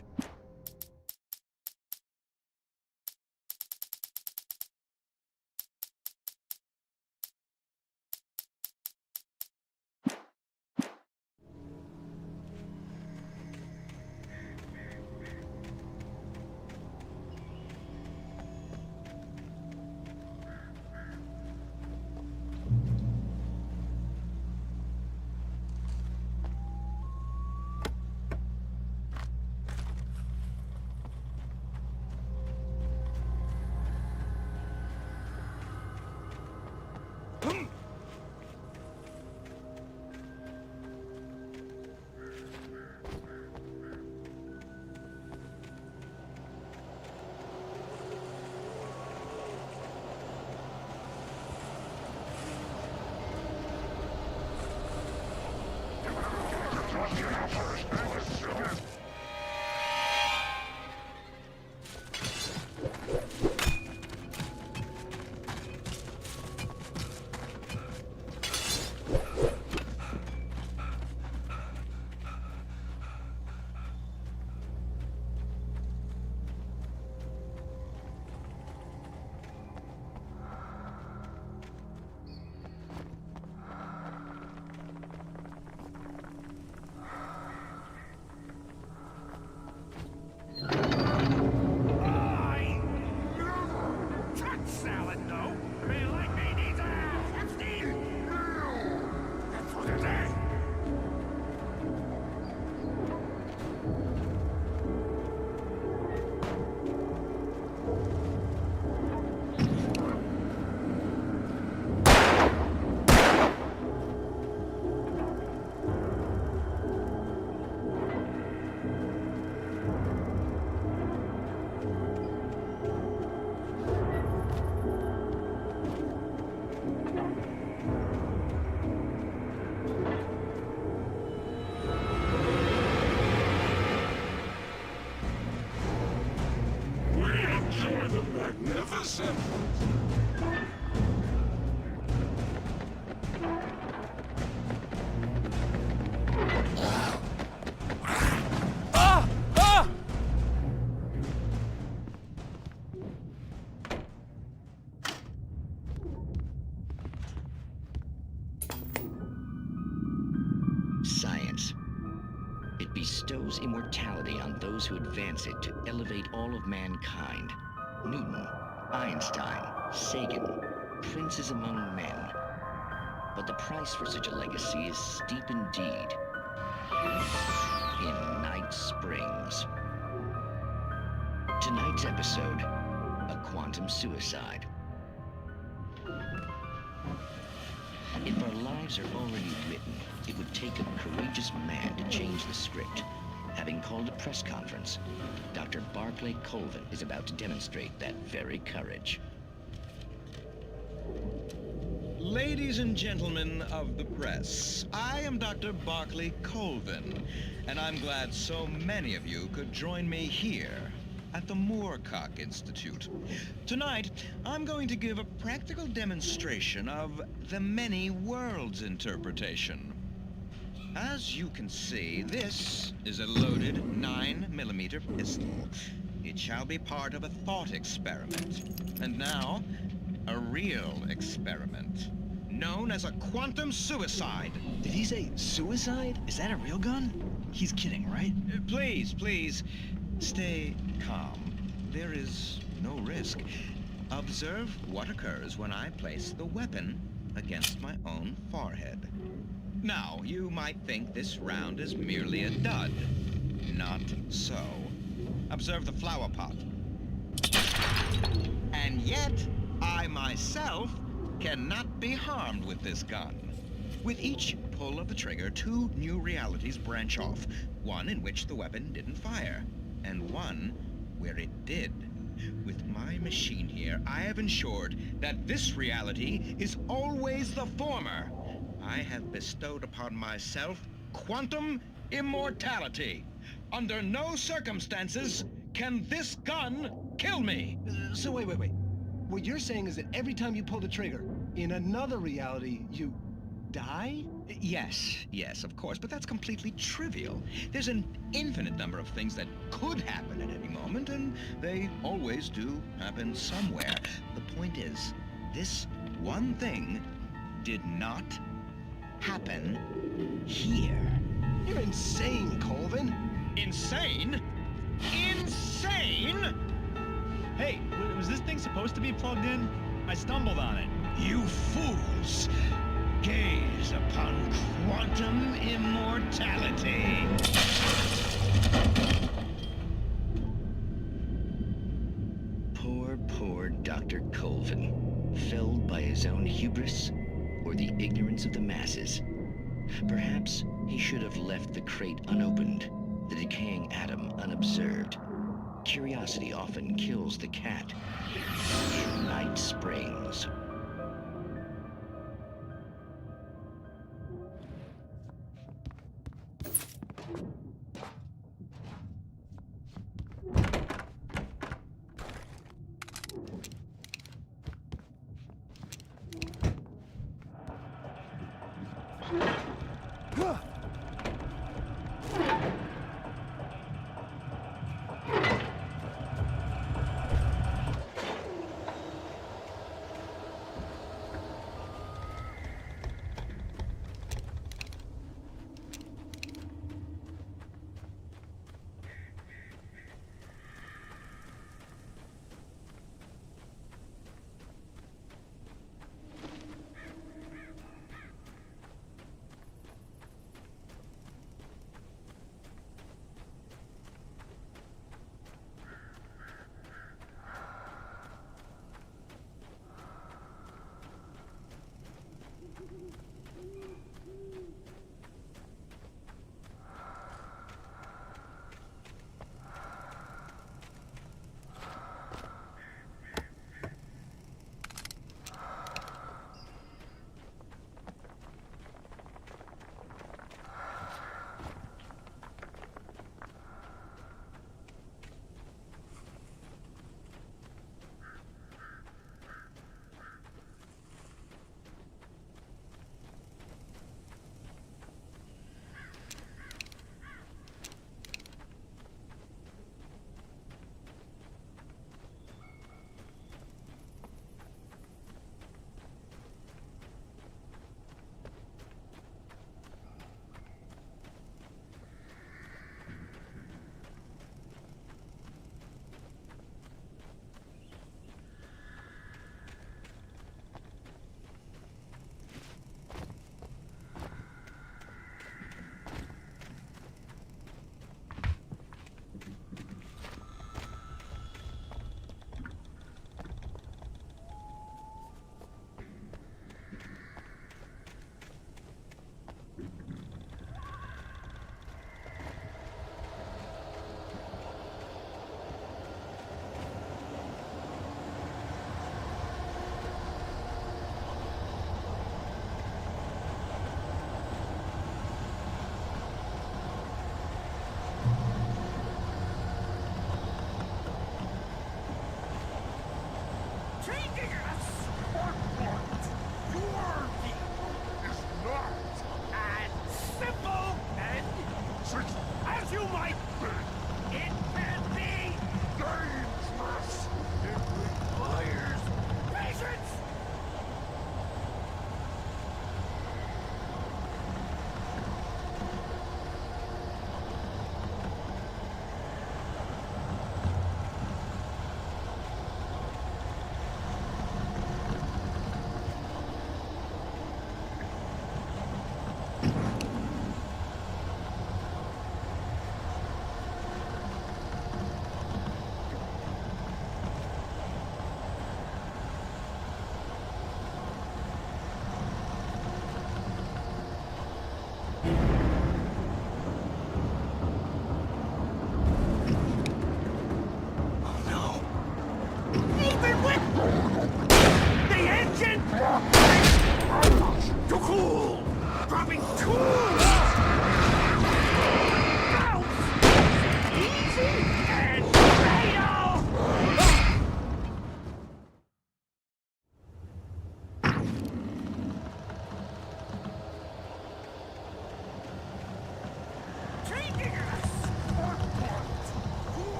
Magnificent! Science. It bestows immortality on those who advance it to elevate all of mankind. Newton, Einstein, Sagan, princes among men. But the price for such a legacy is steep indeed. In Night Springs. Tonight's episode, a quantum suicide. If our lives are already written, it would take a courageous man to change the script. Having called a press conference, Dr. Barclay Colvin is about to demonstrate that very courage. Ladies and gentlemen of the press, I am Dr. Barclay Colvin, and I'm glad so many of you could join me here at the Moorcock Institute. Tonight, I'm going to give a practical demonstration of the many worlds interpretation. As you can see, this is a loaded 9mm pistol. It shall be part of a thought experiment. And now, a real experiment, known as a quantum suicide. Did he say suicide? Is that a real gun? He's kidding, right? Please, please, stay calm. There is no risk. Observe what occurs when I place the weapon against my own forehead. Now, you might think this round is merely a dud. Not so. Observe the flower pot. And yet, I myself cannot be harmed with this gun. With each pull of the trigger, two new realities branch off. One in which the weapon didn't fire, and one where it did. With my machine here, I have ensured that this reality is always the former. I have bestowed upon myself quantum immortality. Under no circumstances can this gun kill me. So wait. What you're saying is that every time you pull the trigger, in another reality, you die? Yes, of course, but that's completely trivial. There's an infinite number of things that could happen at any moment, and they always do happen somewhere. The point is, this one thing did not happen here. You're insane, Colvin. Insane? Insane? Hey, was this thing supposed to be plugged in? I stumbled on it. You fools! Gaze upon quantum immortality. Poor Dr. Colvin, felled by his own hubris or the ignorance of the masses. Perhaps he should have left the crate unopened, the decaying atom unobserved. Curiosity often kills the cat. Night Springs.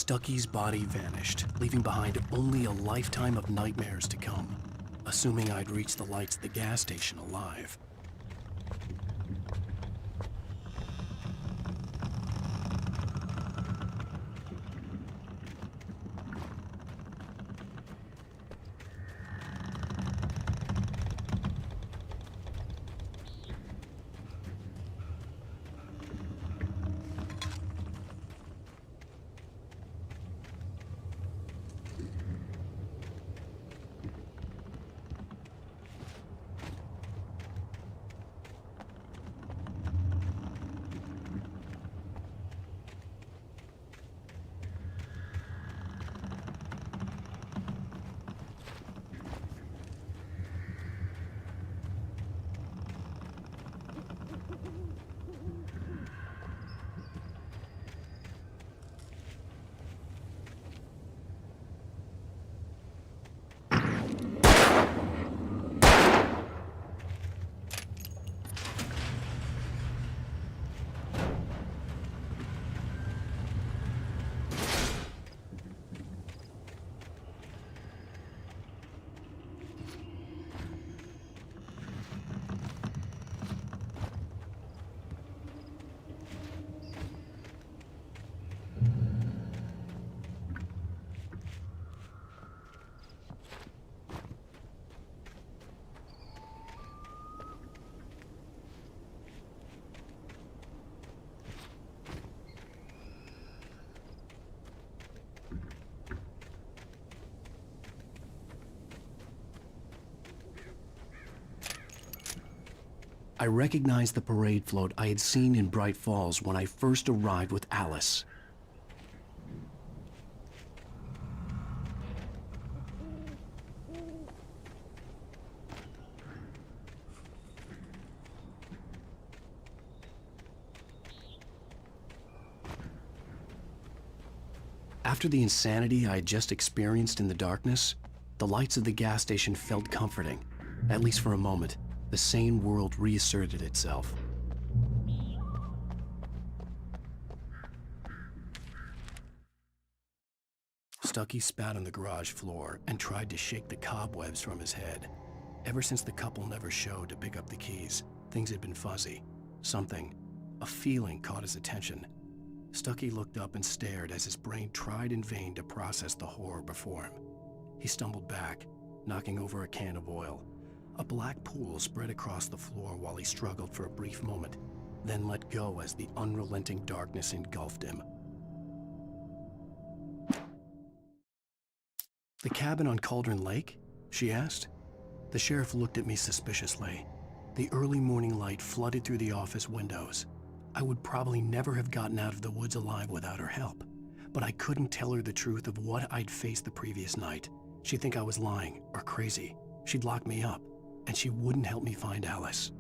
Stucky's body vanished, leaving behind only a lifetime of nightmares to come, assuming I'd reached the lights at the gas station alive. I recognized the parade float I had seen in Bright Falls when I first arrived with Alice. After the insanity I had just experienced in the darkness, the lights of the gas station felt comforting, at least for a moment. The sane world reasserted itself. Stucky spat on the garage floor and tried to shake the cobwebs from his head. Ever since the couple never showed to pick up the keys, things had been fuzzy. Something, a feeling, caught his attention. Stucky looked up and stared as his brain tried in vain to process the horror before him. He stumbled back, knocking over a can of oil. A black pool spread across the floor while he struggled for a brief moment, then let go as the unrelenting darkness engulfed him. "The cabin on Cauldron Lake?" she asked. The sheriff looked at me suspiciously. The early morning light flooded through the office windows. I would probably never have gotten out of the woods alive without her help, but I couldn't tell her the truth of what I'd faced the previous night. She'd think I was lying or crazy. She'd lock me up, and she wouldn't help me find Alice.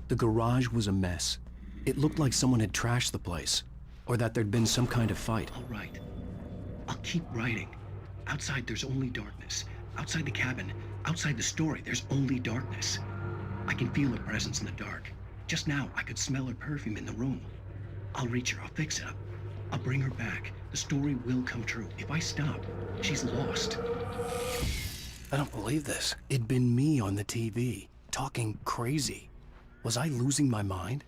The garage was a mess. It looked like someone had trashed the place, or that there'd been some kind of fight. All right. I'll keep writing. Outside, there's only darkness. Outside the cabin, outside the story, there's only darkness. I can feel her presence in the dark. Just now, I could smell her perfume in the room. I'll reach her, I'll fix it up. I'll bring her back. The story will come true. If I stop, she's lost. I don't believe this. It'd been me on the TV, talking crazy. Was I losing my mind?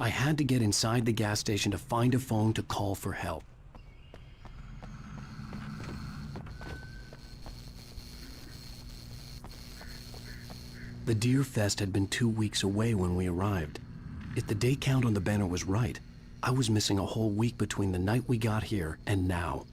I had to get inside the gas station to find a phone to call for help. The Deer Fest had been 2 weeks away when we arrived. If the day count on the banner was right, I was missing a whole week between the night we got here and now.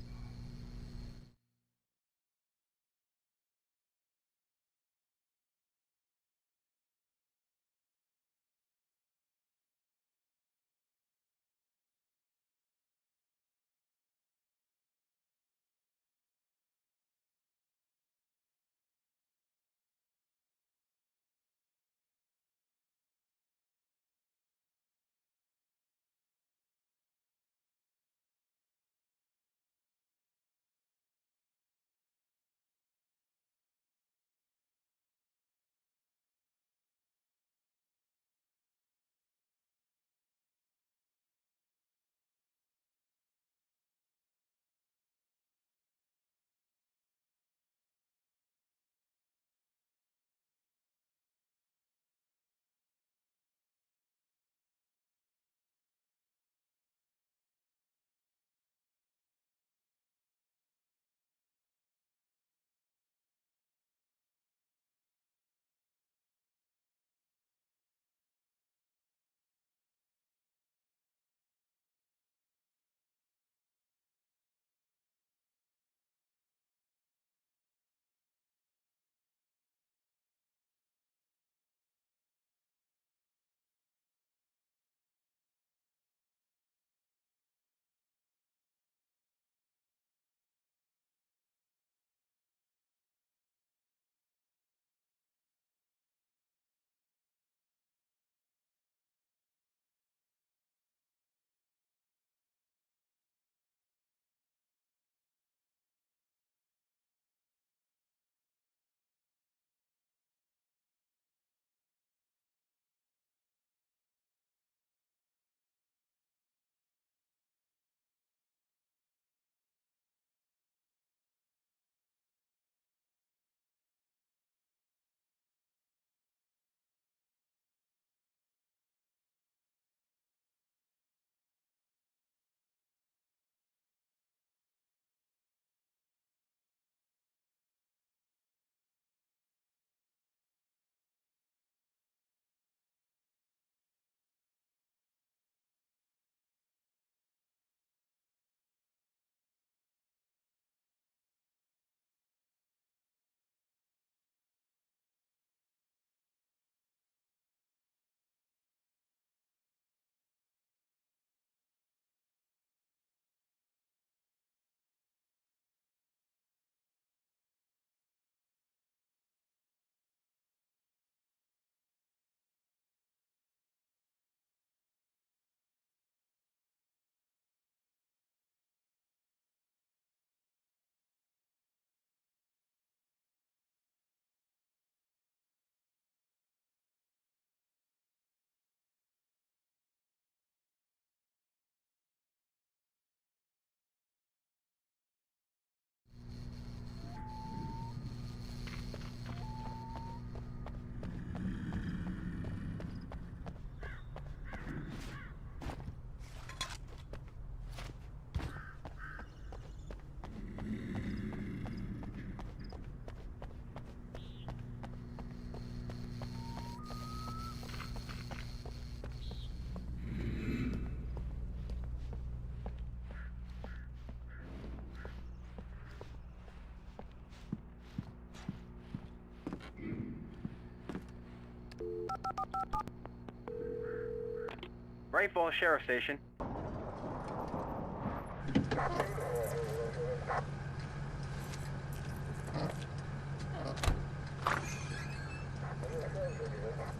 Bright Falls Sheriff Station.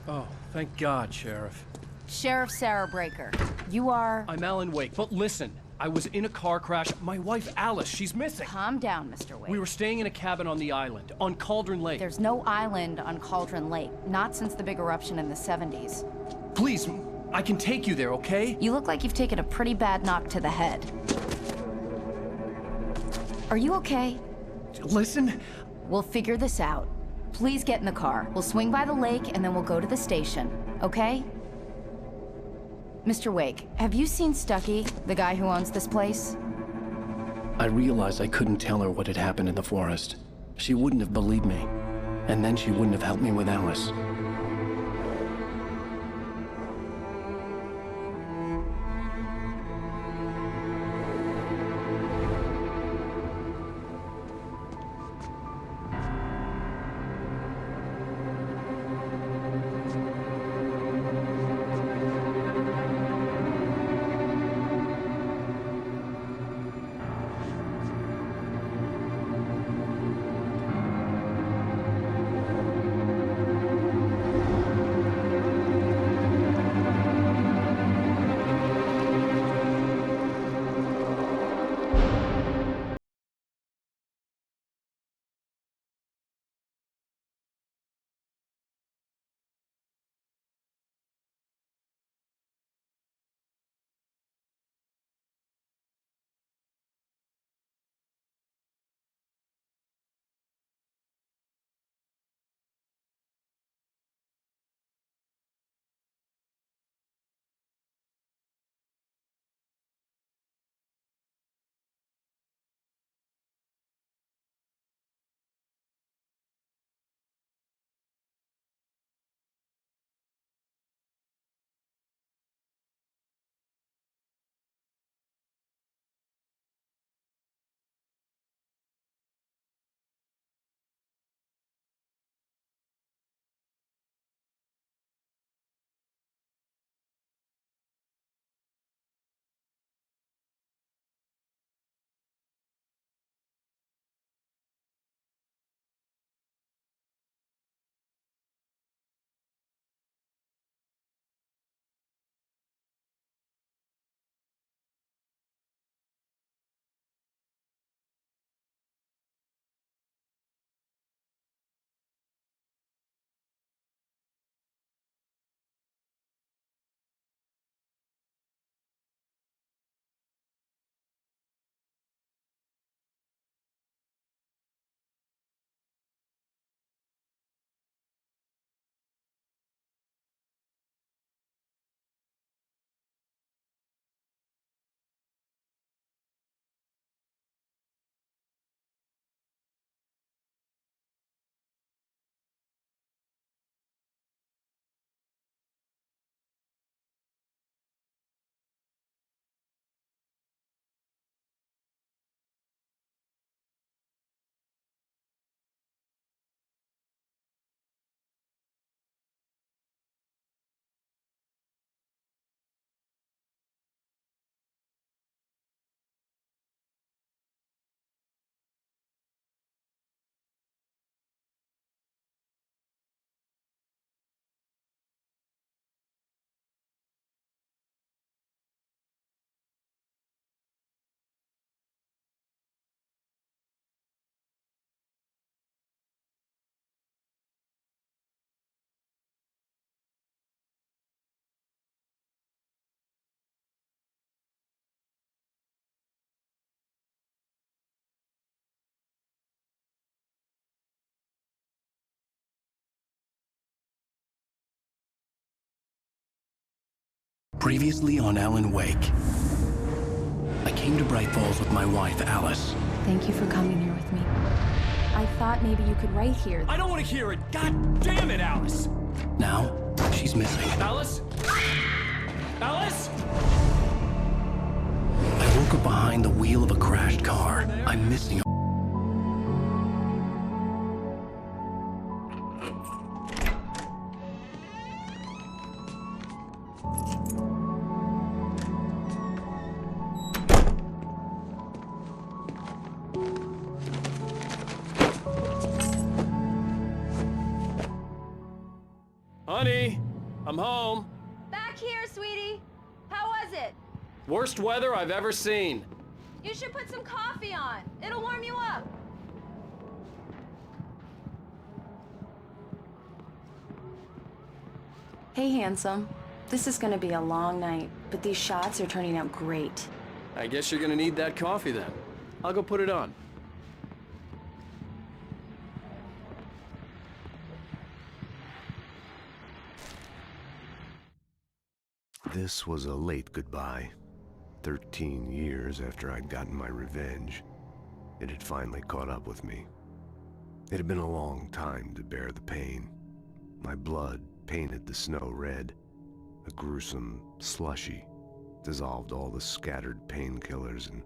Oh, thank God, Sheriff. Sheriff Sarah Breaker. You are... I'm Alan Wake, but listen, I was in a car crash. My wife, Alice, she's missing. Calm down, Mr. Wake. We were staying in a cabin on the island, on Cauldron Lake. There's no island on Cauldron Lake, not since the big eruption in the 70s. Please, I can take you there, okay? You look like you've taken a pretty bad knock to the head. Are you okay? Listen. We'll figure this out. Please get in the car. We'll swing by the lake and then we'll go to the station, okay? Mr. Wake, have you seen Stucky, the guy who owns this place? I realized I couldn't tell her what had happened in the forest. She wouldn't have believed me. And then she wouldn't have helped me with Alice. Previously on Alan Wake. I came to Bright Falls with my wife, Alice. Thank you for coming here with me. I thought maybe you could write here. I don't want to hear it! God damn it, Alice! Now, she's missing. Alice? Alice? I woke up behind the wheel of a crashed car. I'm missing her. Honey, I'm home. Back here, sweetie. How was it? Worst weather I've ever seen. You should put some coffee on. It'll warm you up. Hey, handsome. This is gonna be a long night, but these shots are turning out great. I guess you're gonna need that coffee then. I'll go put it on. This was a late goodbye. 13 years after I'd gotten my revenge, it had finally caught up with me. It had been a long time to bear the pain. My blood painted the snow red. A gruesome slushy dissolved all the scattered painkillers and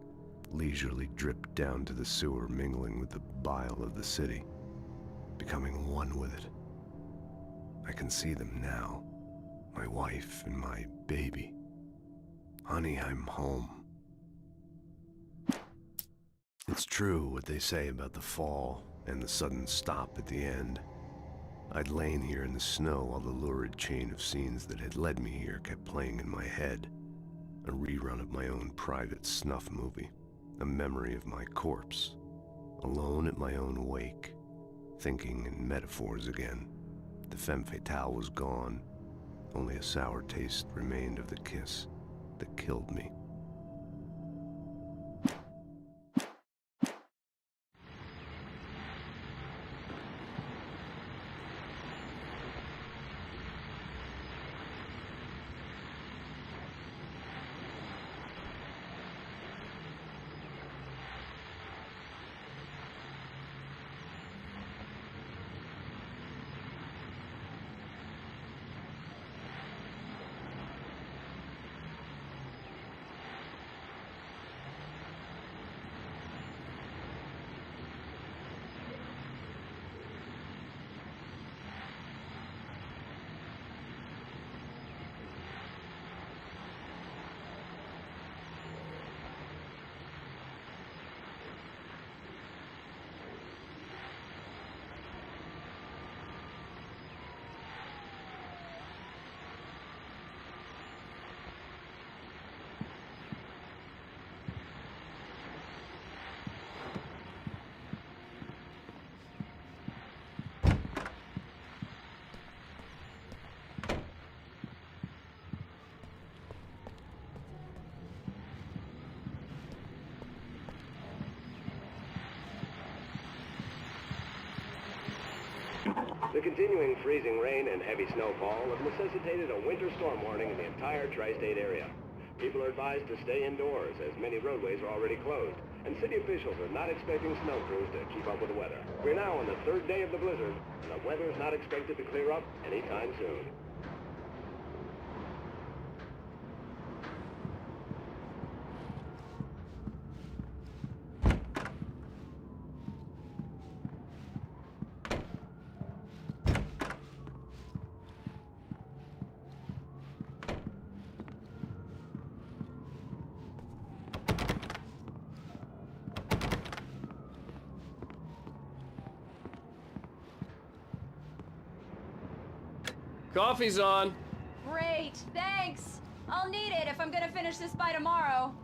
leisurely dripped down to the sewer, mingling with the bile of the city, becoming one with it. I can see them now, my wife and my baby. Honey, I'm home. It's true what they say about the fall and the sudden stop at the end. I'd lain here in the snow while the lurid chain of scenes that had led me here kept playing in my head. A rerun of my own private snuff movie. A memory of my corpse. Alone at my own wake. Thinking in metaphors again. The femme fatale was gone. Only a sour taste remained of the kiss that killed me. The continuing freezing rain and heavy snowfall have necessitated a winter storm warning in the entire tri-state area. People are advised to stay indoors as many roadways are already closed, and city officials are not expecting snow crews to keep up with the weather. We're now on the third day of the blizzard, and the weather is not expected to clear up anytime soon. Coffee's on. Great, thanks. I'll need it if I'm gonna finish this by tomorrow.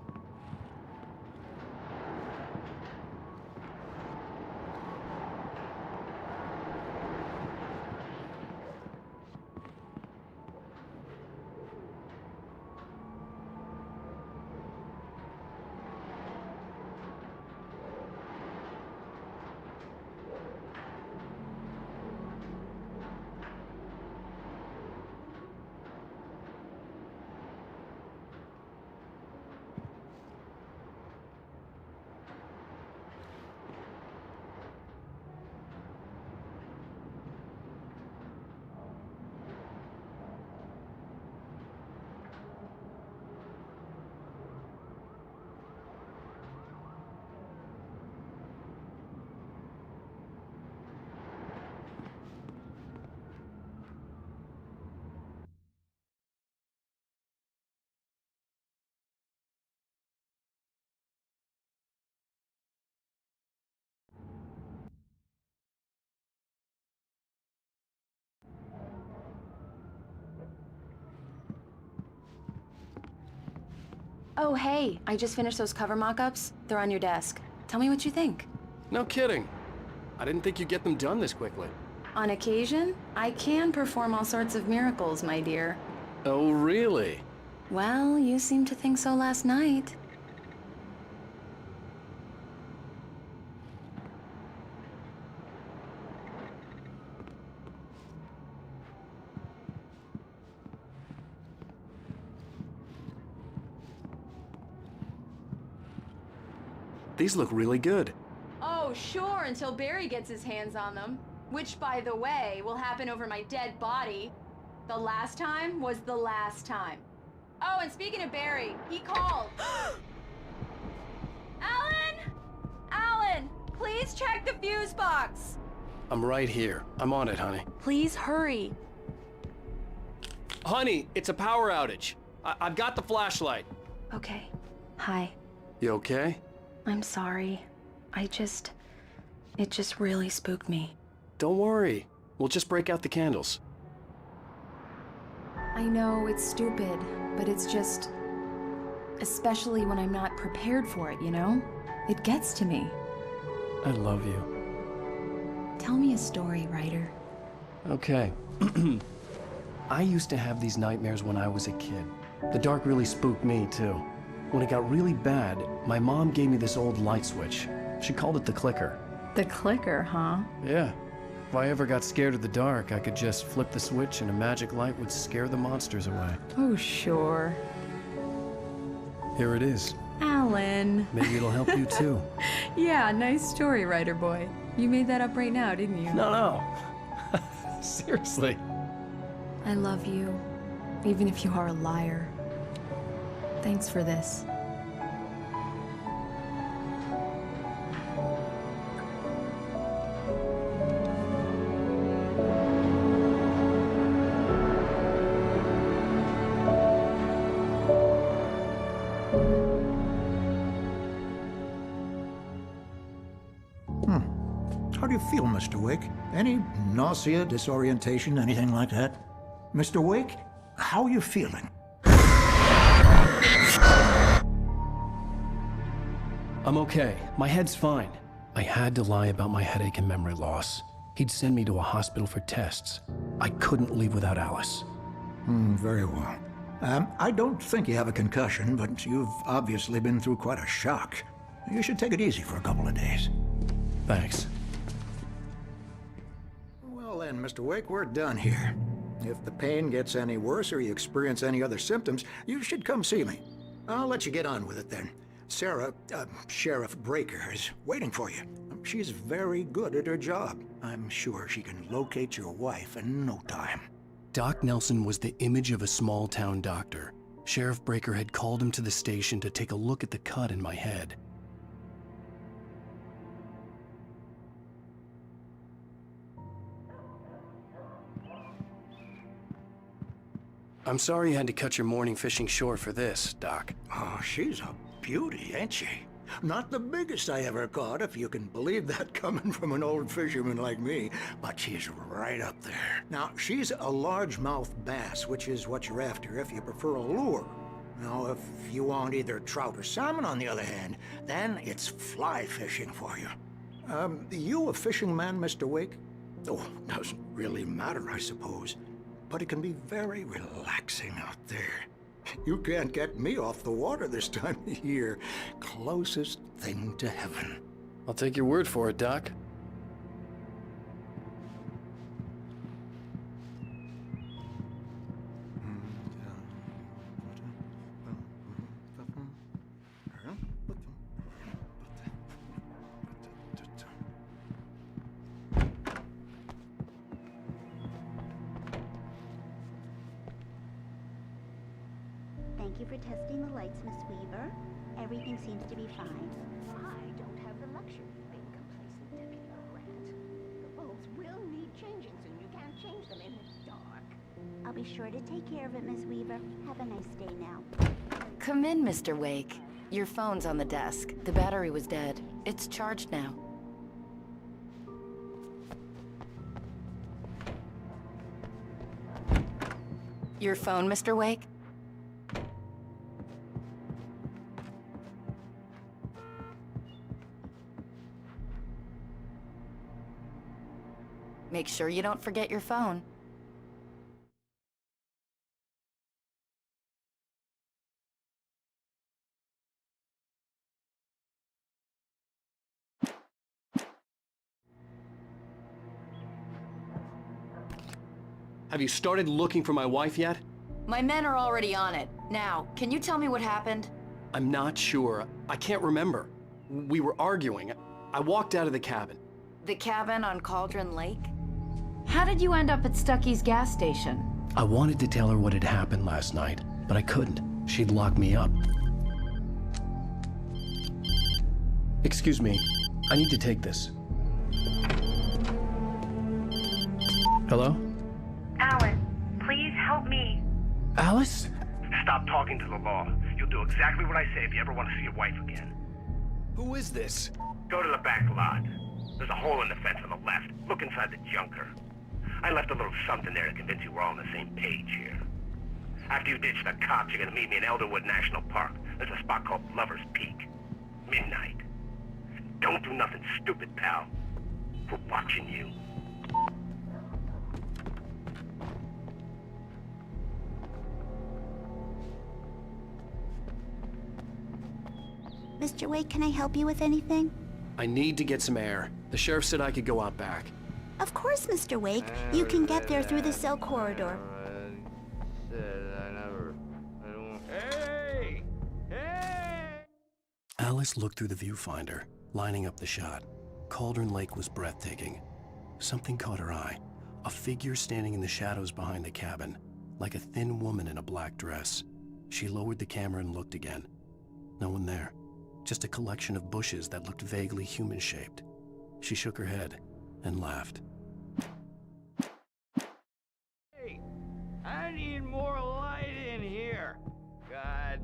Oh, hey, I just finished those cover mock-ups. They're on your desk. Tell me what you think. No kidding. I didn't think you'd get them done this quickly. On occasion, I can perform all sorts of miracles, my dear. Oh, really? Well, you seemed to think so last night. These look really good. Oh, sure, until Barry gets his hands on them. Which, by the way, will happen over my dead body. The last time was the last time. Oh, and speaking of Barry, he called. Alan! Alan, please check the fuse box. I'm right here. I'm on it, honey. Please hurry. Honey, it's a power outage. I've got the flashlight. Okay. Hi. You okay? I'm sorry. It just really spooked me. Don't worry. We'll just break out the candles. I know it's stupid, but it's just... especially when I'm not prepared for it, you know? It gets to me. I love you. Tell me a story, Ryder. Okay. I used to have these nightmares when I was a kid. The dark really spooked me, too. When it got really bad, my mom gave me this old light switch. She called it the clicker. The clicker, huh? Yeah. If I ever got scared of the dark, I could just flip the switch and a magic light would scare the monsters away. Oh, sure. Here it is. Alan. Maybe it'll help you, too. Yeah, nice story, Ryder boy. You made that up right now, didn't you? No. Seriously. I love you, even if you are a liar. Thanks for this. How do you feel, Mr. Wake? Any nausea, disorientation, anything like that? Mr. Wake, how are you feeling? I'm okay. My head's fine. I had to lie about my headache and memory loss. He'd send me to a hospital for tests. I couldn't leave without Alice. Very well. I don't think you have a concussion, but you've obviously been through quite a shock. You should take it easy for a couple of days. Thanks. Well then, Mr. Wake, we're done here. If the pain gets any worse or you experience any other symptoms, you should come see me. I'll let you get on with it then. Sarah, Sheriff Breaker, is waiting for you. She's very good at her job. I'm sure she can locate your wife in no time. Doc Nelson was the image of a small-town doctor. Sheriff Breaker had called him to the station to take a look at the cut in my head. I'm sorry you had to cut your morning fishing short for this, Doc. Oh, she's a beauty, ain't she? Not the biggest I ever caught, if you can believe that coming from an old fisherman like me, but she's right up there. Now, she's a largemouth bass, which is what you're after if you prefer a lure. Now, if you want either trout or salmon, on the other hand, then it's fly fishing for you. You a fishing man, Mr. Wake? Oh, doesn't really matter, I suppose. But it can be very relaxing out there. You can't get me off the water this time of year. Closest thing to heaven. I'll take your word for it, Doc. Thank you for testing the lights, Miss Weaver. Everything seems to be fine. I don't have the luxury of being complacent, Deputy Grant. The bulbs will need changing soon. You can't change them in the dark. I'll be sure to take care of it, Miss Weaver. Have a nice day now. Come in, Mr. Wake. Your phone's on the desk. The battery was dead. It's charged now. Your phone, Mr. Wake? Make sure you don't forget your phone. Have you started looking for my wife yet? My men are already on it. Now, can you tell me what happened? I'm not sure. I can't remember. We were arguing. I walked out of the cabin. The cabin on Cauldron Lake? How did you end up at Stucky's gas station? I wanted to tell her what had happened last night, but I couldn't. She'd lock me up. Excuse me. I need to take this. Hello? Alan, please help me. Alice? Stop talking to the law. You'll do exactly what I say if you ever want to see your wife again. Who is this? Go to the back lot. There's a hole in the fence on the left. Look inside the junker. I left a little something there to convince you we're all on the same page here. After you ditch the cops, you're gonna meet me in Elderwood National Park. There's a spot called Lover's Peak. Midnight. Don't do nothing stupid, pal. We're watching you. Mr. Wake, can I help you with anything? I need to get some air. The sheriff said I could go out back. Of course, Mr. Wake. You can get there through the cell corridor. Hey! Hey! Alice looked through the viewfinder, lining up the shot. Cauldron Lake was breathtaking. Something caught her eye. A figure standing in the shadows behind the cabin, like a thin woman in a black dress. She lowered the camera and looked again. No one there. Just a collection of bushes that looked vaguely human-shaped. She shook her head and laughed. Hey! I need more light in here. God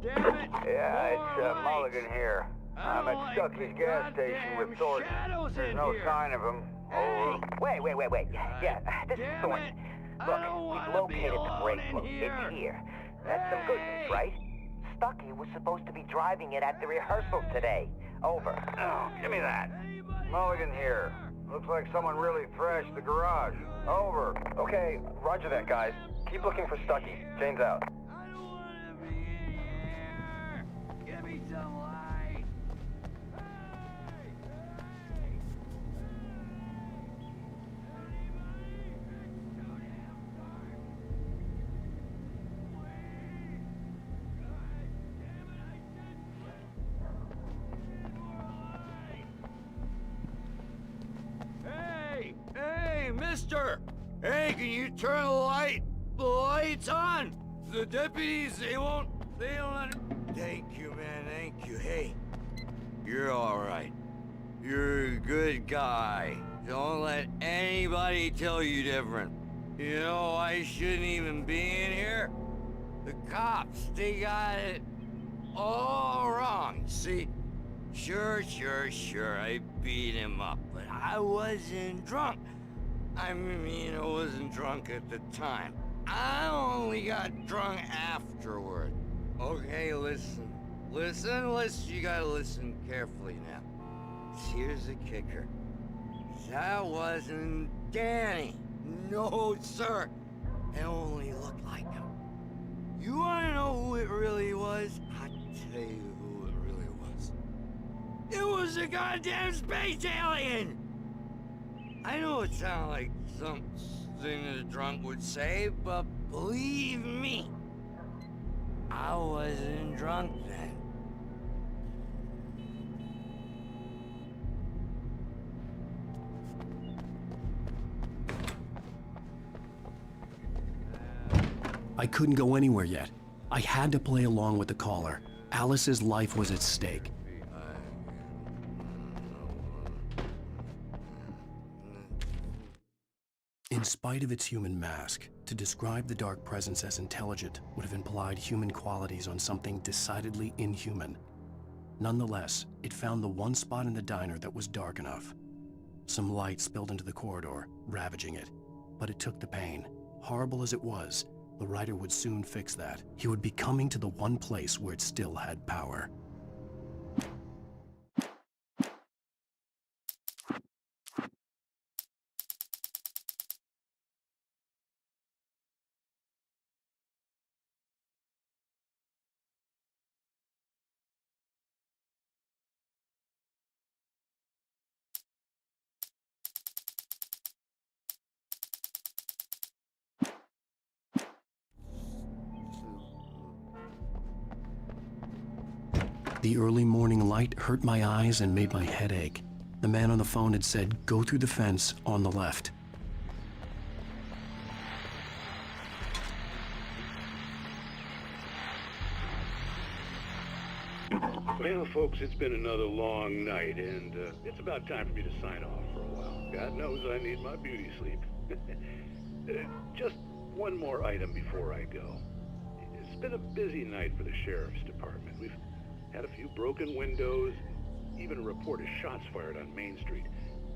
damn it! Yeah, it's Mulligan here. I'm at Stucky's gas station with Thornton. There's no sign of him. Over. Wait. Yeah, this is Thornton. Look, we've located the brake float. It's here. That's some good news, right? Stucky was supposed to be driving it at the rehearsal today. Over. Oh, give me that. Mulligan here. Looks like someone really thrashed the garage. Over. Okay, roger that, guys. Keep looking for Stucky. Jane's out. Give me some light! Hey, mister! Hey, can you turn the lights on? The deputies, they don't Thank you, man, thank you. Hey, you're all right. You're a good guy. Don't let anybody tell you different. You know, I shouldn't even be in here. The cops, they got it all wrong. See, sure, I beat him up, but I wasn't drunk. I mean, I wasn't drunk at the time. I only got drunk afterward. Okay, listen. You gotta listen carefully now. Here's the kicker. That wasn't Danny. No, sir. It only looked like him. You wanna know who it really was? I'll tell you who it really was. It was a goddamn space alien! I know it sounds like something that a drunk would say, but believe me, I wasn't drunk then. I couldn't go anywhere yet. I had to play along with the caller. Alice's life was at stake. In spite of its human mask, to describe the dark presence as intelligent would have implied human qualities on something decidedly inhuman. Nonetheless, it found the one spot in the diner that was dark enough. Some light spilled into the corridor, ravaging it. But it took the pain. Horrible as it was, the writer would soon fix that. He would be coming to the one place where it still had power. The early morning light hurt my eyes and made my head ache. The man on the phone had said, go through the fence on the left. Well, folks, it's been another long night, and it's about time for me to sign off for a while. God knows I need my beauty sleep. Just one more item before I go. It's been a busy night for the Sheriff's Department. We've had a few broken windows, even a report of shots fired on Main Street.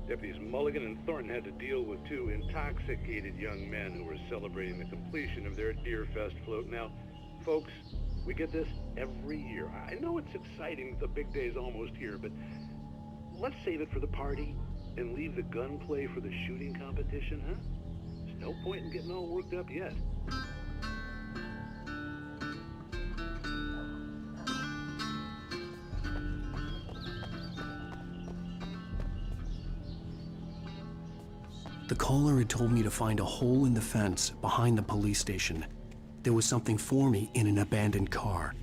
Deputies Mulligan and Thornton had to deal with two intoxicated young men who were celebrating the completion of their Deerfest float. Now, folks, we get this every year. I know it's exciting, the big day's almost here, but let's save it for the party and leave the gunplay for the shooting competition, huh? There's no point in getting all worked up yet. The caller had told me to find a hole in the fence behind the police station. There was something for me in an abandoned car.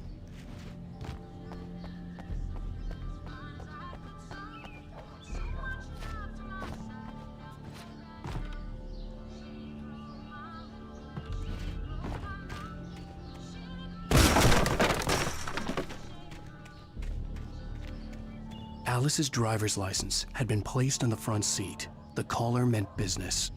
Alice's driver's license had been placed on the front seat. The caller meant business.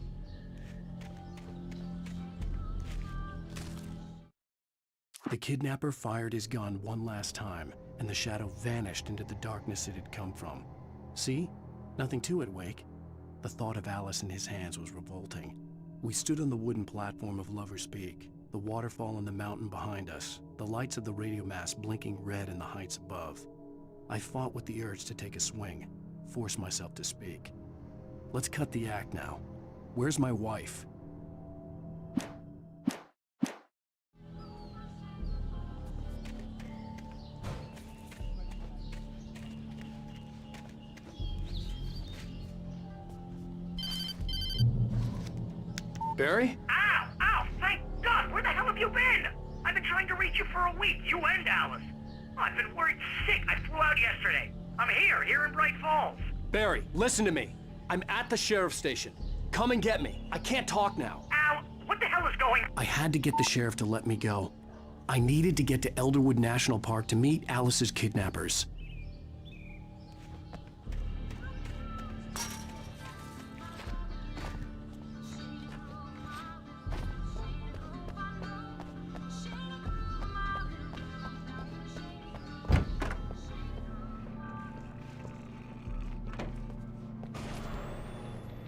The kidnapper fired his gun one last time, and the shadow vanished into the darkness it had come from. See? Nothing to it, Wake. The thought of Alice in his hands was revolting. We stood on the wooden platform of Lover's Peak, the waterfall on the mountain behind us, the lights of the radio mast blinking red in the heights above. I fought with the urge to take a swing, force myself to speak. Let's cut the act now. Where's my wife? Barry? Ow! Ow! Thank God! Where the hell have you been? I've been trying to reach you for a week, you and Alice. I've been worried sick. I flew out yesterday. I'm here in Bright Falls. Barry, listen to me. I'm at the sheriff's station. Come and get me. I can't talk now. Ow! What the hell is going on? I had to get the sheriff to let me go. I needed to get to Elderwood National Park to meet Alice's kidnappers.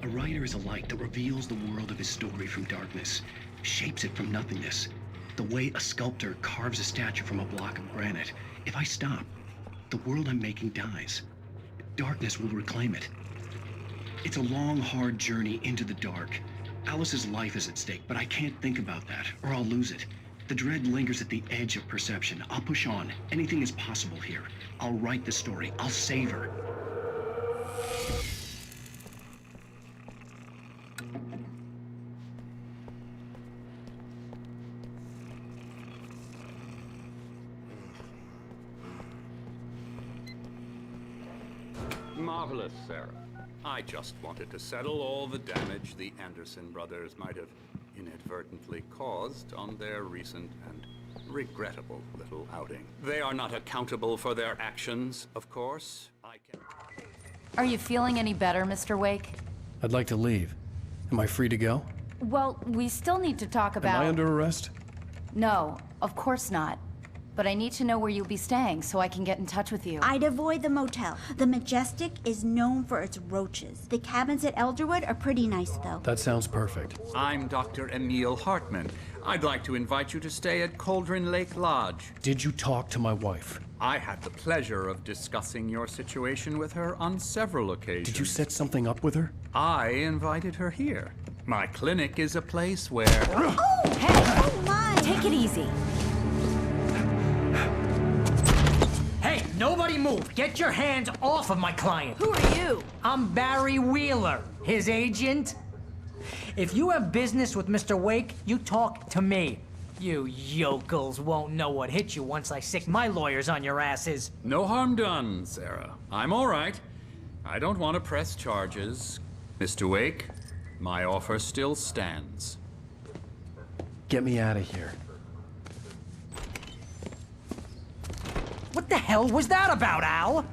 A writer is a light that reveals the world of his story from darkness, shapes it from nothingness. The way a sculptor carves a statue from a block of granite. If I stop, the world I'm making dies. Darkness will reclaim it. It's a long, hard journey into the dark. Alice's life is at stake, but I can't think about that, or I'll lose it. The dread lingers at the edge of perception. I'll push on. Anything is possible here. I'll write the story. I'll save her. Marvelous, Sarah. I just wanted to settle all the damage the Anderson brothers might have inadvertently caused on their recent and regrettable little outing. They are not accountable for their actions, of course. Are you feeling any better, Mr. Wake? I'd like to leave. Am I free to go? Well, we still need to talk about... Am I under arrest? No, of course not. But I need to know where you'll be staying so I can get in touch with you. I'd avoid the motel. The Majestic is known for its roaches. The cabins at Elderwood are pretty nice, though. That sounds perfect. I'm Dr. Emil Hartman. I'd like to invite you to stay at Cauldron Lake Lodge. Did you talk to my wife? I had the pleasure of discussing your situation with her on several occasions. Did you set something up with her? I invited her here. My clinic is a place where... Oh, hey! Oh, my! Take it easy. Hey, nobody move! Get your hands off of my client! Who are you? I'm Barry Wheeler, his agent. If you have business with Mr. Wake, you talk to me. You yokels won't know what hit you once I sick my lawyers on your asses. No harm done, Sarah. I'm all right. I don't want to press charges. Mr. Wake, my offer still stands. Get me out of here. What the hell was that about, Al?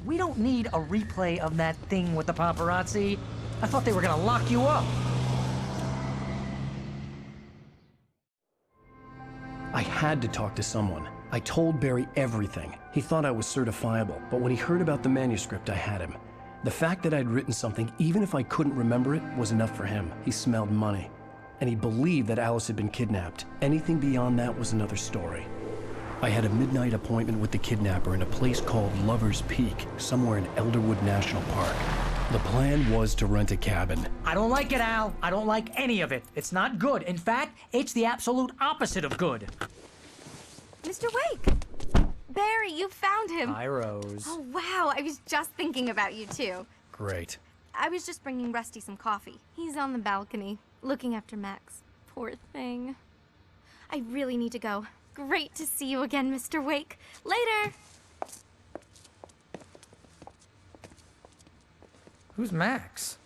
We don't need a replay of that thing with the paparazzi. I thought they were gonna lock you up. I had to talk to someone. I told Barry everything. He thought I was certifiable, but when he heard about the manuscript, I had him. The fact that I'd written something, even if I couldn't remember it, was enough for him. He smelled money. And he believed that Alice had been kidnapped. Anything beyond that was another story. I had a midnight appointment with the kidnapper in a place called Lover's Peak, somewhere in Elderwood National Park. The plan was to rent a cabin. I don't like it, Al. I don't like any of it. It's not good. In fact, it's the absolute opposite of good. Mr. Wake! Barry, you found him. Hi, Rose. Oh, wow. I was just thinking about you, too. Great. I was just bringing Rusty some coffee. He's on the balcony, looking after Max. Poor thing. I really need to go. Great to see you again, Mr. Wake. Later! Who's Max?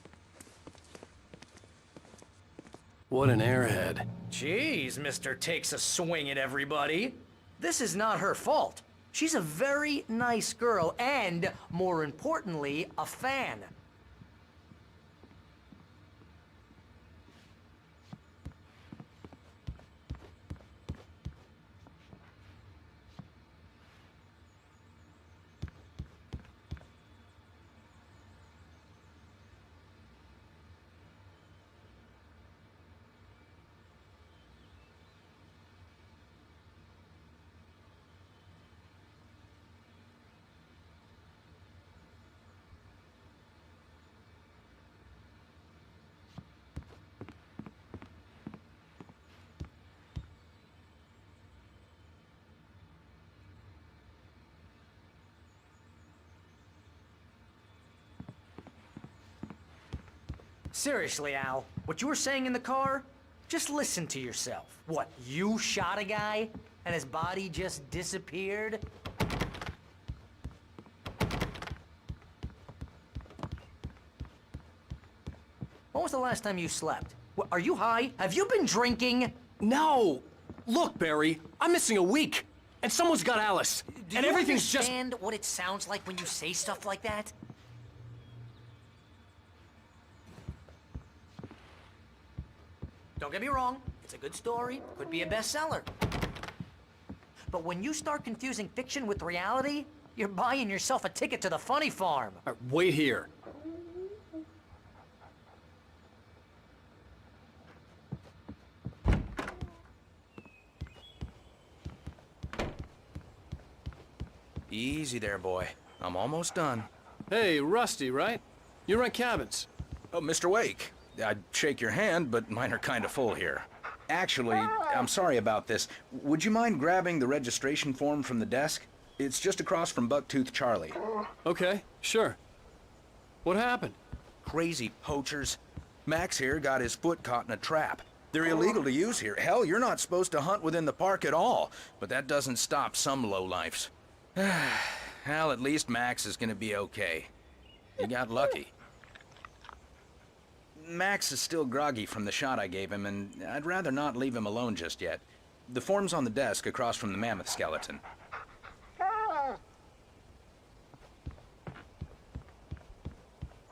What an airhead. Jeez, Mr. Takes a swing at everybody. This is not her fault. She's a very nice girl and, more importantly, a fan. Seriously, Al, what you were saying in the car? Just listen to yourself. What, you shot a guy and his body just disappeared? When was the last time you slept? What, are you high? Have you been drinking? No! Look, Barry, I'm missing a week, and someone's got Alice, and everything's just... Do you understand what it sounds like when you say stuff like that? Don't get me wrong, it's a good story, could be a bestseller. But when you start confusing fiction with reality, you're buying yourself a ticket to the funny farm. Wait here. Easy there, boy. I'm almost done. Hey, Rusty, right? You rent cabins. Oh, Mr. Wake. I'd shake your hand, but mine are kind of full here. Actually, I'm sorry about this. Would you mind grabbing the registration form from the desk? It's just across from Bucktooth Charlie. Okay, sure. What happened? Crazy poachers. Max here got his foot caught in a trap. They're illegal to use here. Hell, you're not supposed to hunt within the park at all. But that doesn't stop some lowlifes. Well, at least Max is gonna be okay. He got lucky. Max is still groggy from the shot I gave him, and I'd rather not leave him alone just yet. The form's on the desk across from the mammoth skeleton.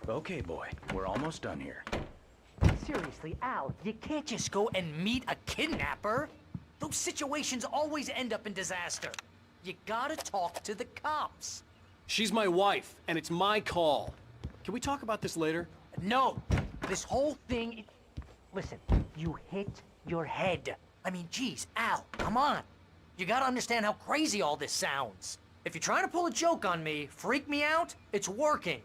Okay, boy. We're almost done here. Seriously, Al, you can't just go and meet a kidnapper. Those situations always end up in disaster. You gotta talk to the cops. She's my wife, and it's my call. Can we talk about this later? No! This whole thing... Listen, you hit your head. I mean, geez, Al, come on. You gotta understand how crazy all this sounds. If you're trying to pull a joke on me, freak me out, it's working.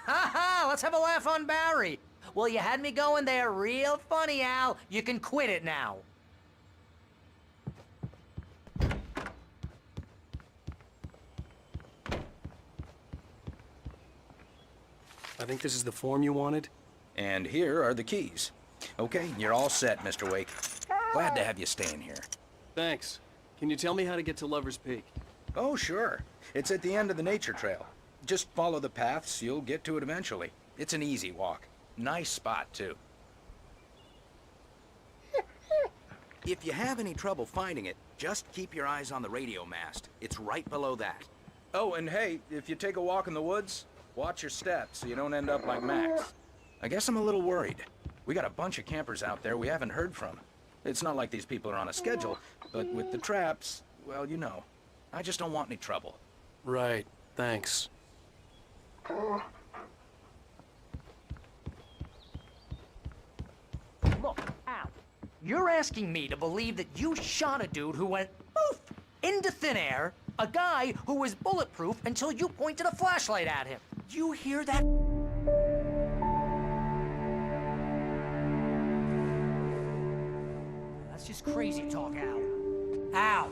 Ha ha! Let's have a laugh on Barry. Well, you had me going there real funny, Al. You can quit it now. I think this is the form you wanted. And here are the keys. Okay, you're all set, Mr. Wake. Glad to have you staying here. Thanks. Can you tell me how to get to Lover's Peak? Oh, sure. It's at the end of the nature trail. Just follow the paths, you'll get to it eventually. It's an easy walk. Nice spot, too. If you have any trouble finding it, just keep your eyes on the radio mast. It's right below that. Oh, and hey, if you take a walk in the woods, watch your steps so you don't end up like Max. I guess I'm a little worried. We got a bunch of campers out there we haven't heard from. It's not like these people are on a schedule, but with the traps, well, you know. I just don't want any trouble. Right. Thanks. Look, Al, you're asking me to believe that you shot a dude who went poof into thin air, a guy who was bulletproof until you pointed a flashlight at him. You hear that? That's just crazy talk, Al. Al?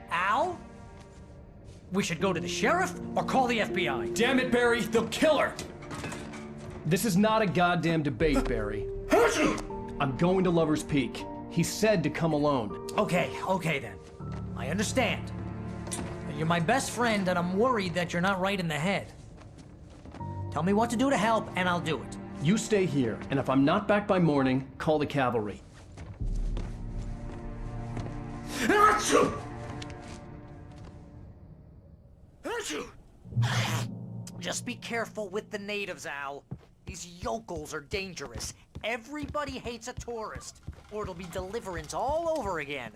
Al? We should go to the sheriff or call the FBI. Damn it, Barry, they'll kill her! This is not a goddamn debate, Barry. I'm going to Lover's Peak. He said to come alone. Okay then. I understand. You're my best friend, and I'm worried that you're not right in the head. Tell me what to do to help, and I'll do it. You stay here, and if I'm not back by morning, call the cavalry. Just be careful with the natives, Al. These yokels are dangerous. Everybody hates a tourist, or it'll be Deliverance all over again.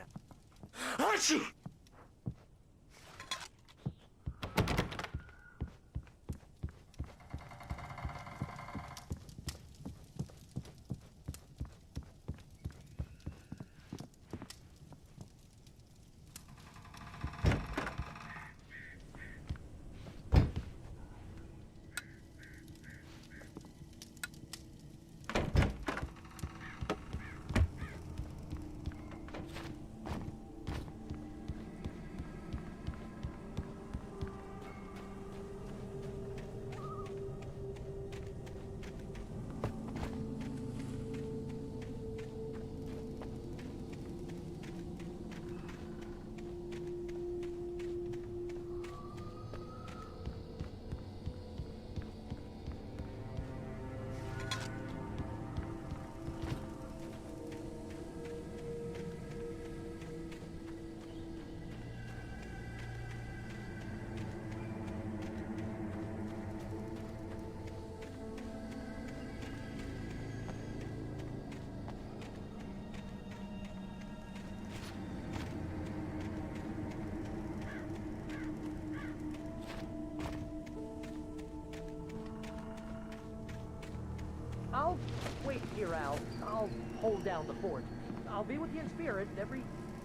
I'll wait here, Al. I'll hold down the fort. I'll be with you in spirit every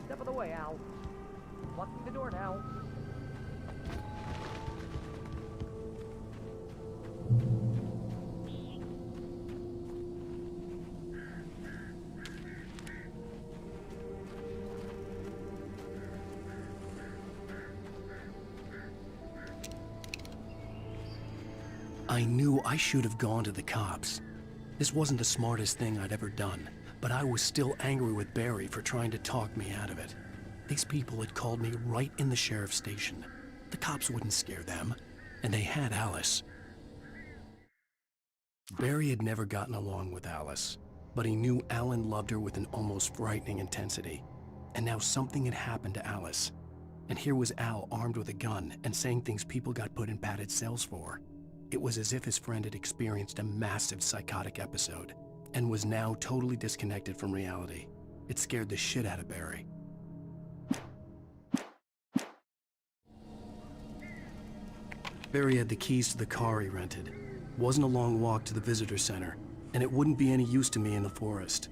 step of the way, Al. Locking the door now. I knew I should have gone to the cops. This wasn't the smartest thing I'd ever done, but I was still angry with Barry for trying to talk me out of it. These people had called me right in the sheriff's station. The cops wouldn't scare them, and they had Alice. Barry had never gotten along with Alice, but he knew Alan loved her with an almost frightening intensity. And now something had happened to Alice. And here was Al armed with a gun and saying things people got put in padded cells for. It was as if his friend had experienced a massive psychotic episode and was now totally disconnected from reality. It scared the shit out of Barry. Barry had the keys to the car he rented. Wasn't a long walk to the visitor center, and it wouldn't be any use to me in the forest.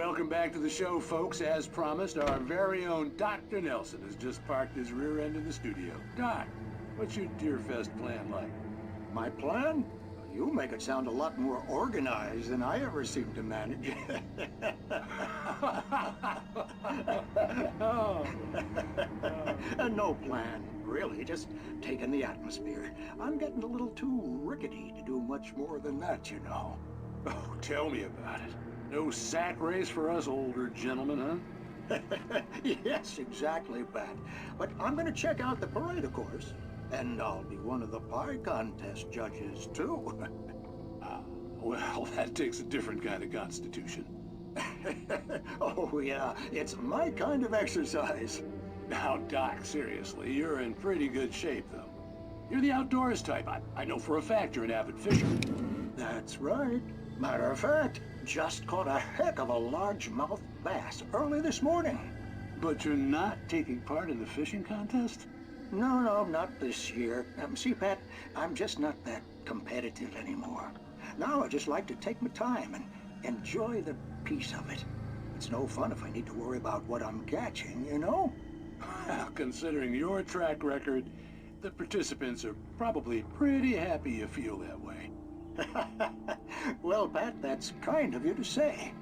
Welcome back to the show, folks. As promised, our very own Dr. Nelson has just parked his rear end in the studio. Doc, what's your Deerfest plan like? My plan? You make it sound a lot more organized than I ever seem to manage. No plan, really, just taking the atmosphere. I'm getting a little too rickety to do much more than that, you know. Oh, tell me about it. No sack race for us older gentlemen, huh? Yes, exactly, Pat. But I'm gonna check out the parade, of course. And I'll be one of the pie contest judges, too. Well, that takes a different kind of constitution. Oh, yeah, it's my kind of exercise. Now, Doc, seriously, you're in pretty good shape, though. You're the outdoors type. I know for a fact you're an avid fisher. That's right. Matter of fact, just caught a heck of a largemouth bass early this morning. But you're not taking part in the fishing contest? No, not this year. See, Pat, I'm just not that competitive anymore. Now I just like to take my time and enjoy the peace of it. It's no fun if I need to worry about what I'm catching, you know? Well, considering your track record, the participants are probably pretty happy you feel that way. Well, Pat, that's kind of you to say.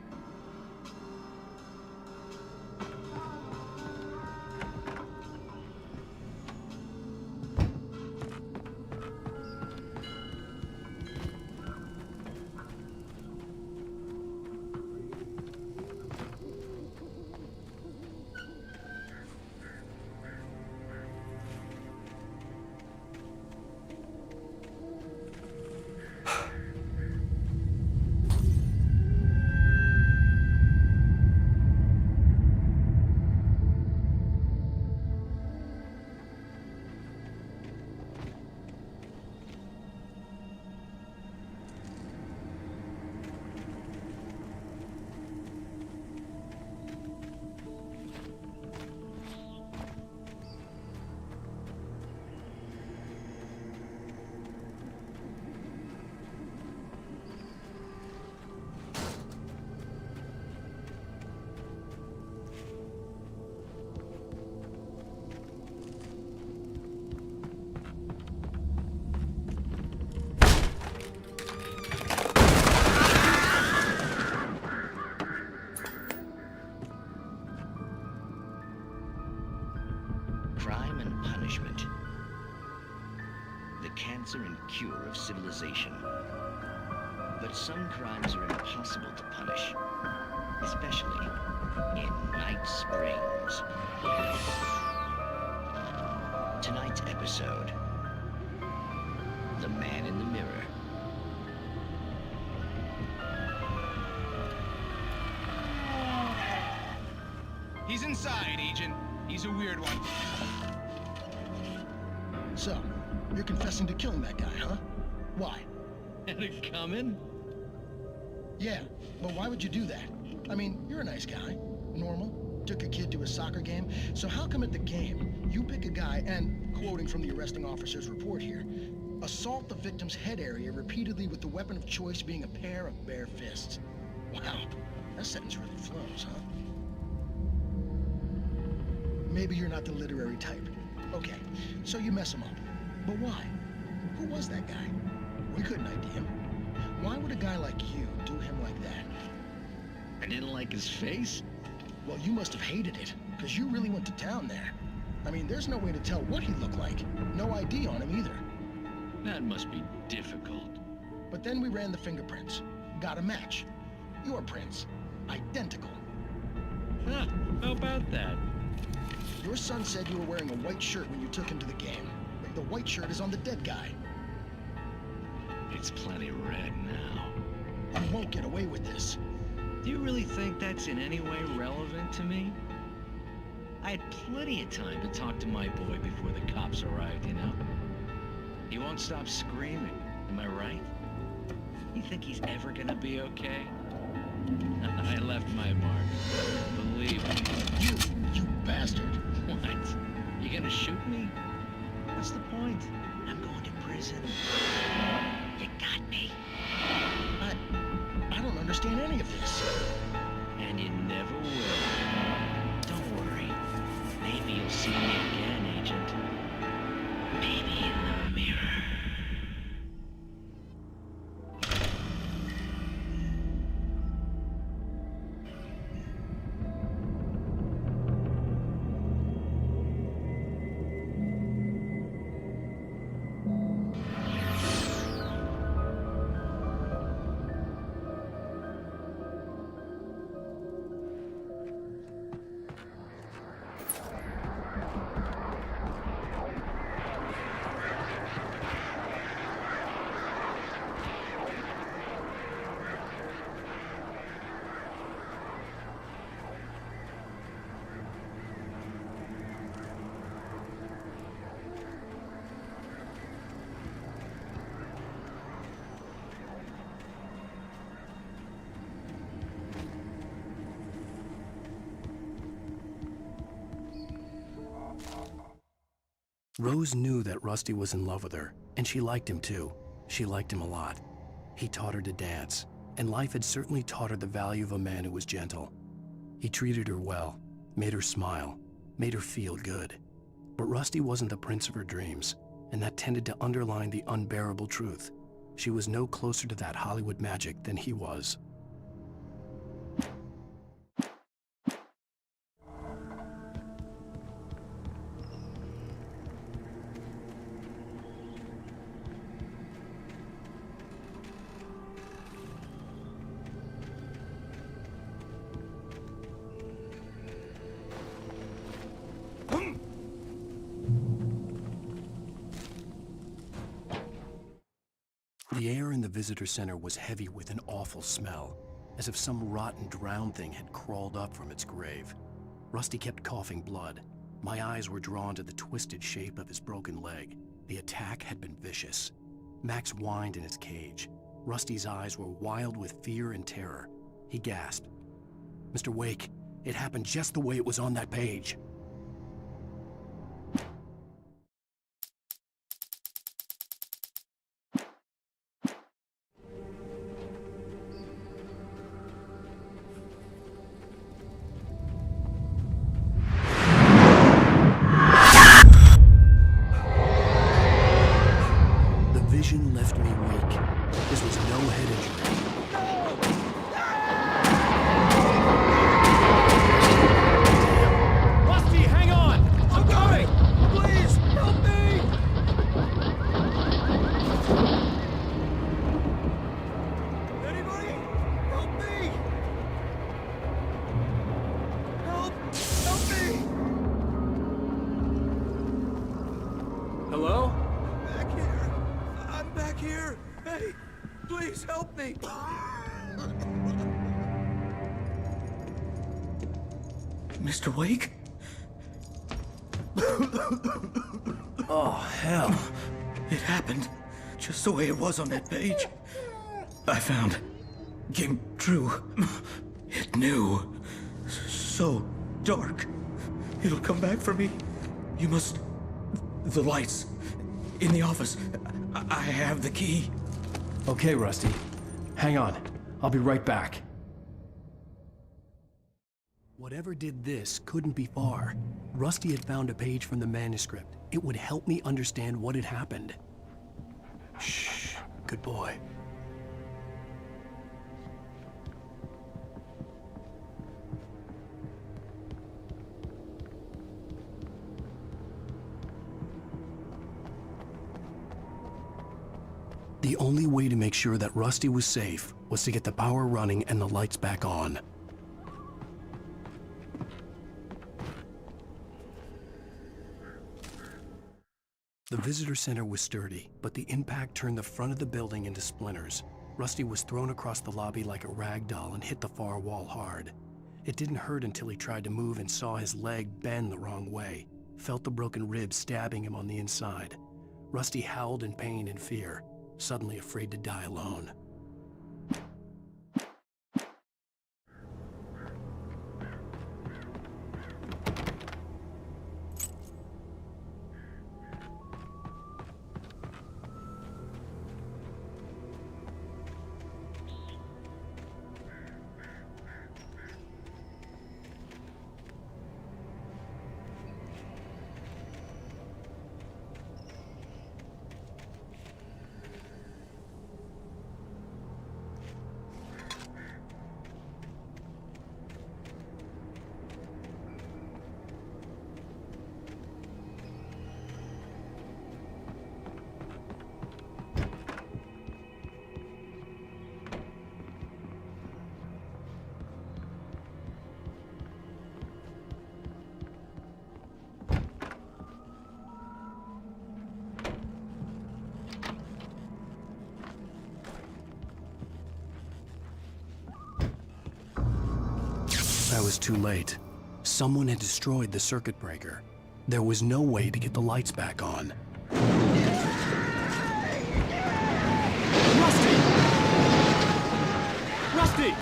Crime and punishment. The cancer and cure of civilization. But some crimes are impossible to punish, especially in Night Springs. Tonight's episode, The Man in the Mirror. He's inside, Agent. He's a weird one. So, you're confessing to killing that guy, huh? Why? Had it coming? Yeah, but why would you do that? I mean, you're a nice guy. Normal. Took a kid to a soccer game. So how come at the game, you pick a guy and, quoting from the arresting officer's report here, assault the victim's head area repeatedly with the weapon of choice being a pair of bare fists? Wow, that sentence really flows, huh? Maybe you're not the literary type. Okay, so you mess him up. But why? Who was that guy? We couldn't ID him. Why would a guy like you do him like that? I didn't like his face? Well, you must have hated it, because you really went to town there. I mean, there's no way to tell what he looked like. No ID on him either. That must be difficult. But then we ran the fingerprints. Got a match. Your prints. Identical. Huh, how about that? Your son said you were wearing a white shirt when you took him to the game. The white shirt is on the dead guy. It's plenty red now. You won't get away with this. Do you really think that's in any way relevant to me? I had plenty of time to talk to my boy before the cops arrived, you know? He won't stop screaming, am I right? You think he's ever gonna be okay? I left my mark. Believe me. You bastard. What? You gonna shoot me? What's the point? I'm going to prison. You got me. I don't understand any of this. And you Rose knew that Rusty was in love with her, and she liked him too. She liked him a lot. He taught her to dance, and life had certainly taught her the value of a man who was gentle. He treated her well, made her smile, made her feel good. But Rusty wasn't the prince of her dreams, and that tended to underline the unbearable truth. She was no closer to that Hollywood magic than he was. The air in the visitor center was heavy with an awful smell, as if some rotten drowned thing had crawled up from its grave. Rusty kept coughing blood. My eyes were drawn to the twisted shape of his broken leg. The attack had been vicious. Max whined in his cage. Rusty's eyes were wild with fear and terror. He gasped. "Mr. Wake, it happened just the way it was on that page." Left me weak. This was no head injury. Rusty, hang on! I'm coming! Please, help me! Anybody? Help me! Help me! Hello? Back here! Hey, please help me! Mr. Wake? Oh, hell. It happened just the way it was on that page. I found. Came true. It knew. So dark. It'll come back for me. You must... The lights. In the office. I have the key. Okay, Rusty. Hang on. I'll be right back. Whatever did this couldn't be far. Rusty had found a page from the manuscript. It would help me understand what had happened. Shh. Good boy. The only way to make sure that Rusty was safe was to get the power running and the lights back on. The visitor center was sturdy, but the impact turned the front of the building into splinters. Rusty was thrown across the lobby like a rag doll and hit the far wall hard. It didn't hurt until he tried to move and saw his leg bend the wrong way, felt the broken ribs stabbing him on the inside. Rusty howled in pain and fear, suddenly afraid to die alone. I was too late. Someone had destroyed the circuit breaker. There was no way to get the lights back on. Rusty! Rusty!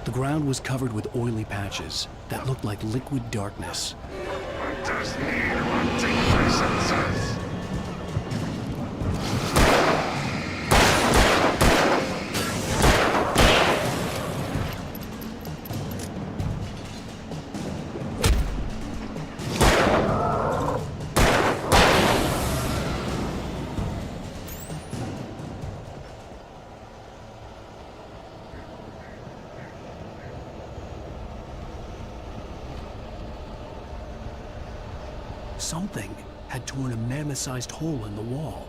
The ground ground was covered with oily patches that looked like liquid darkness. Just need what decencies. Something had torn a mammoth-sized hole in the wall.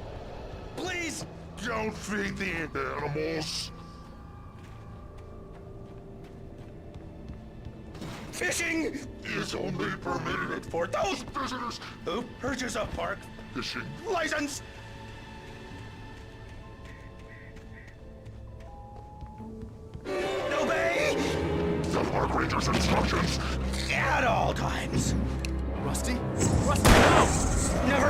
Please don't feed the animals. Fishing is only permitted for those visitors who purchase a park fishing license. Obey the park ranger's instructions at all times. Rusty? Rusty, no! Never!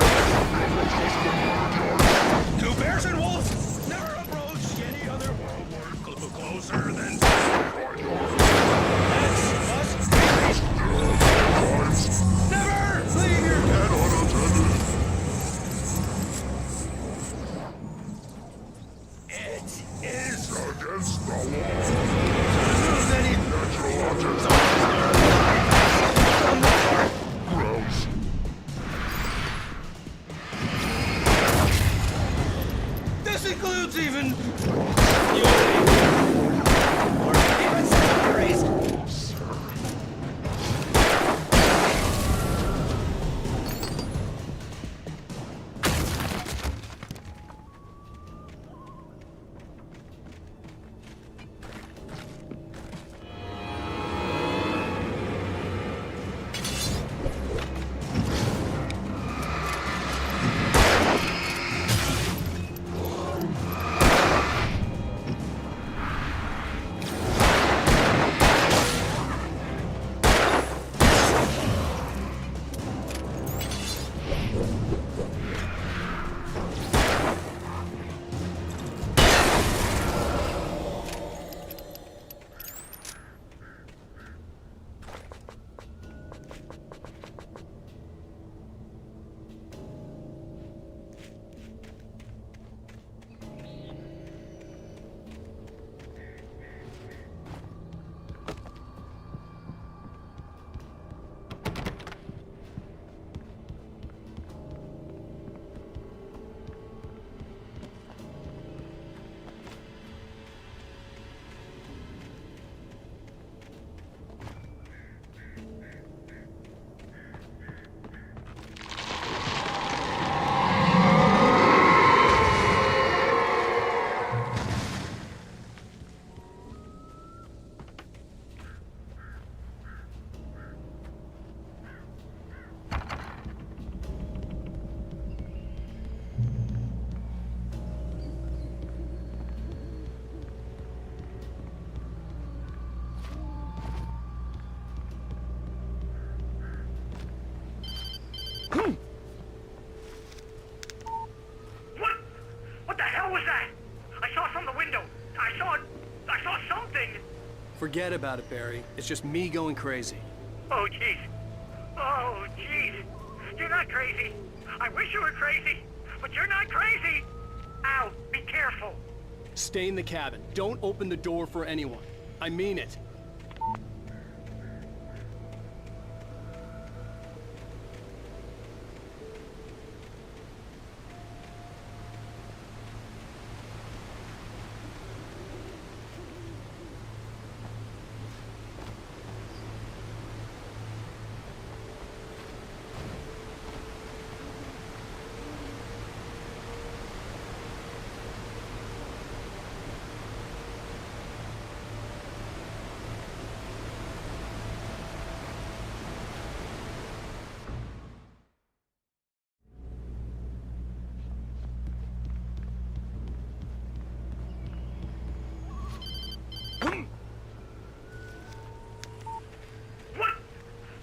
Two bears and wolves never approach any other world closer than... Never leave your pet unattended! It is against the law to use any natural objects on the park grounds. This includes even or even cemeteries. What the hell was that? I saw it from the window. I saw something. Forget about it, Barry. It's just me going crazy. Oh, jeez. Oh, jeez. You're not crazy. I wish you were crazy, but you're not crazy. Ow, be careful. Stay in the cabin. Don't open the door for anyone. I mean it.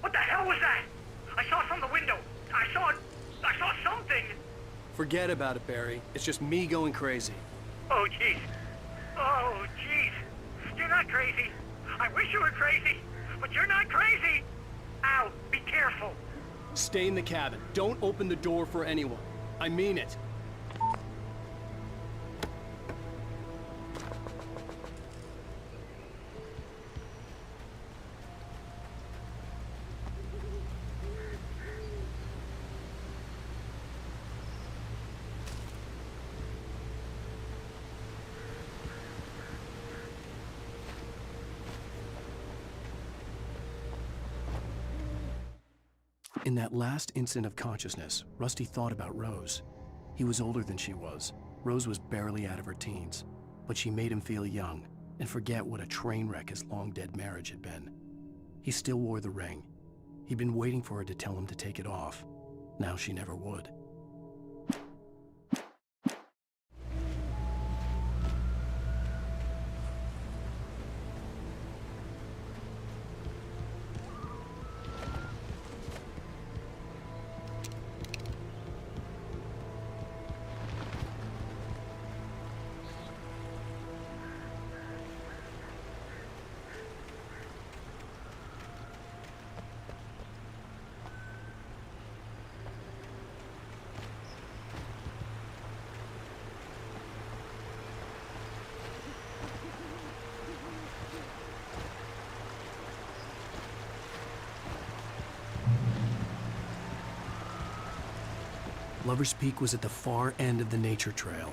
What the hell was that? I saw it from the window. I saw something. Forget about it, Barry. It's just me going crazy. Oh, jeez. Oh, jeez. You're not crazy. I wish you were crazy, but you're not crazy. Al, be careful. Stay in the cabin. Don't open the door for anyone. I mean it. In that last instant of consciousness, Rusty thought about Rose. He was older than she was. Rose was barely out of her teens, but she made him feel young and forget what a train wreck his long-dead marriage had been. He still wore the ring. He'd been waiting for her to tell him to take it off. Now she never would. Lover's Peak was at the far end of the nature trail.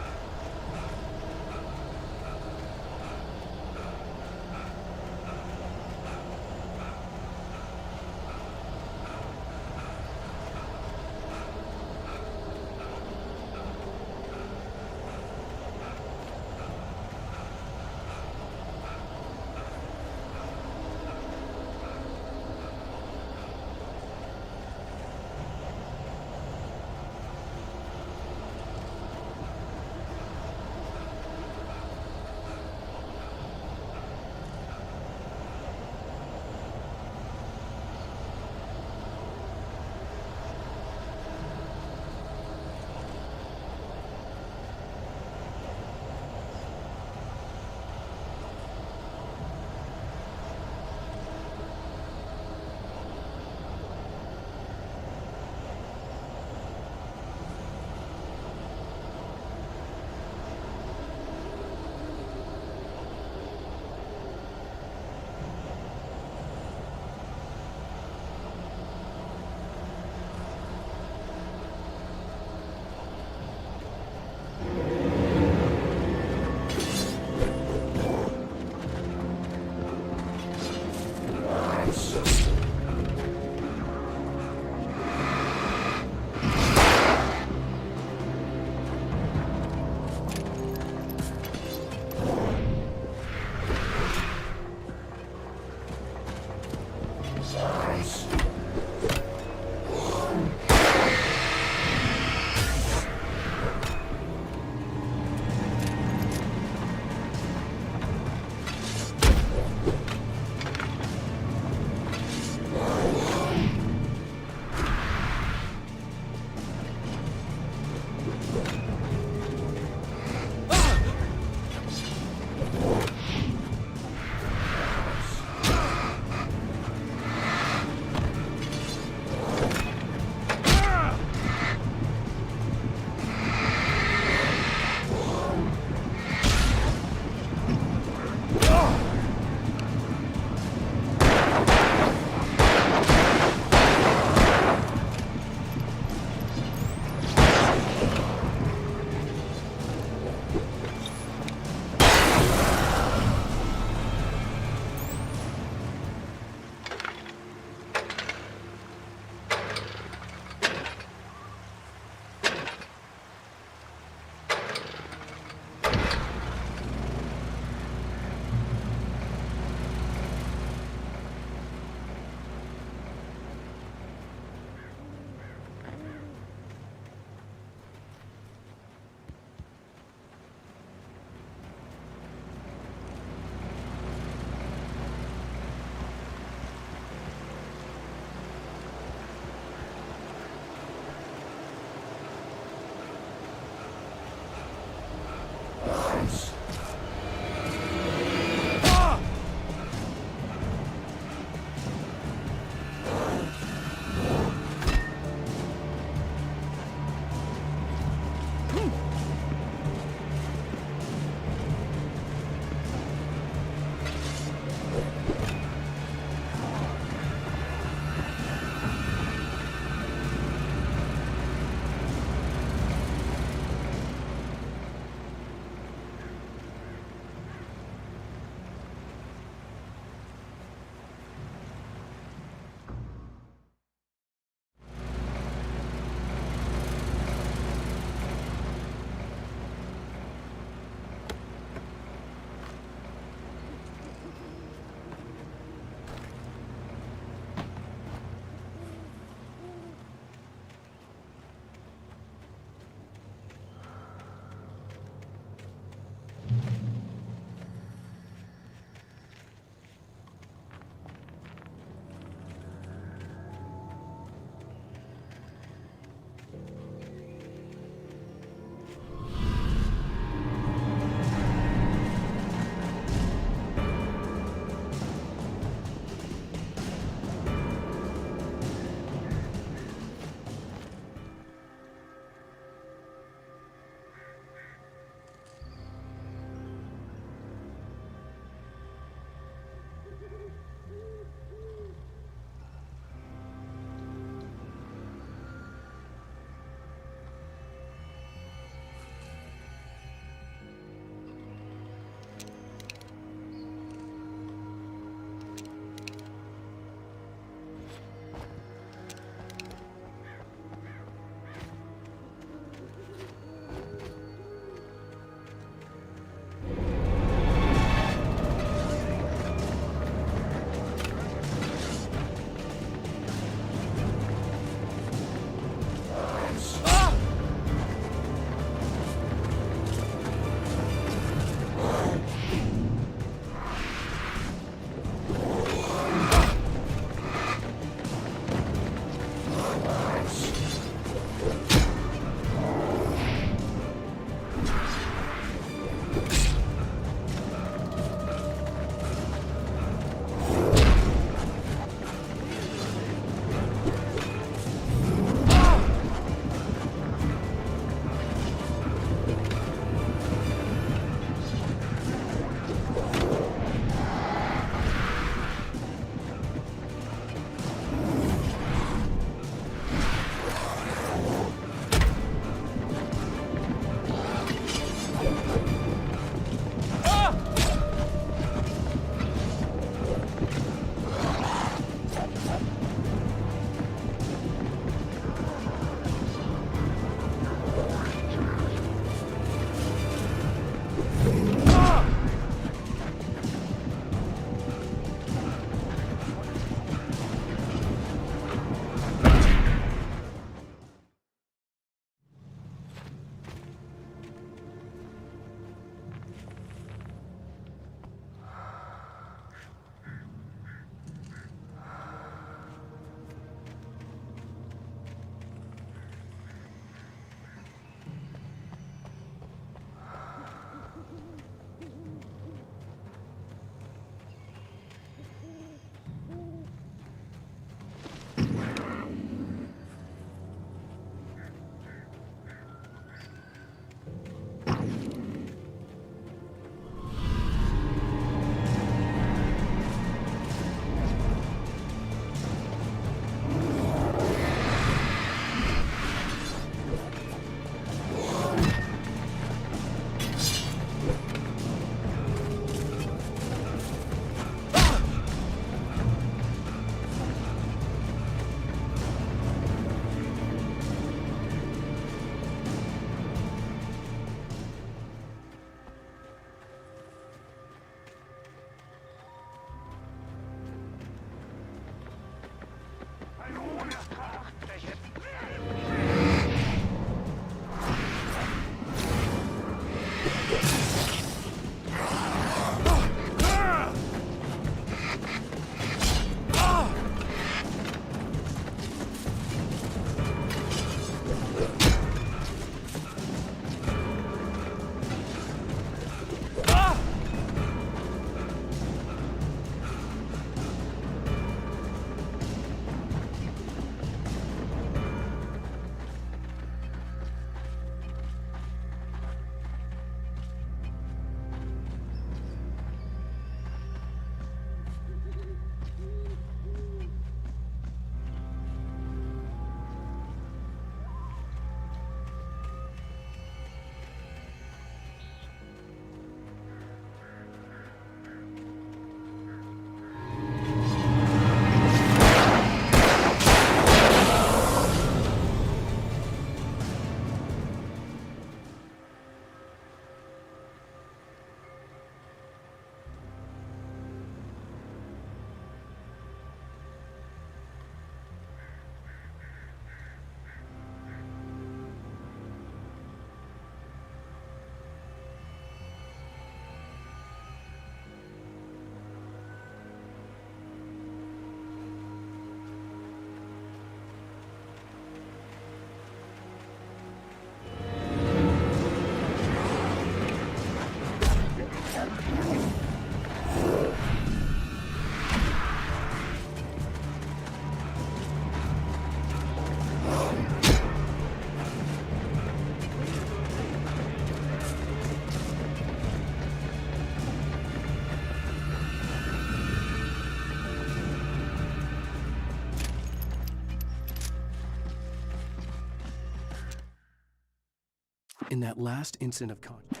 In that last instant of consciousness.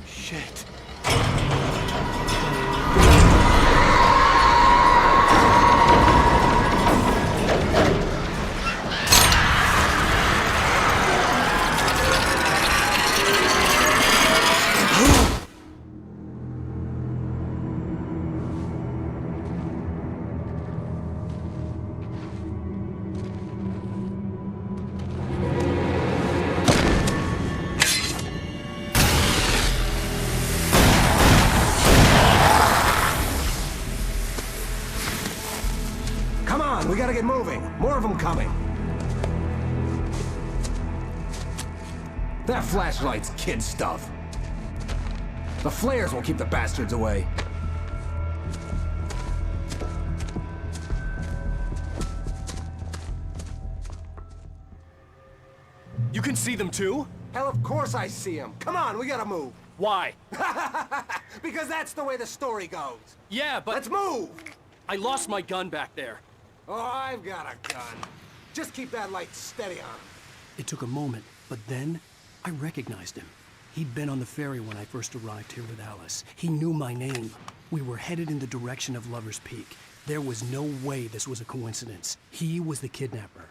Shit. We gotta get moving. More of them coming. That flashlight's kid stuff. The flares will keep the bastards away. You can see them too? Hell, of course I see them. Come on, we gotta move. Why? Because that's the way the story goes. Yeah, but... Let's move! I lost my gun back there. Oh, I've got a gun. Just keep that light steady on him. It took a moment, but then I recognized him. He'd been on the ferry when I first arrived here with Alice. He knew my name. We were headed in the direction of Lover's Peak. There was no way this was a coincidence. He was the kidnapper.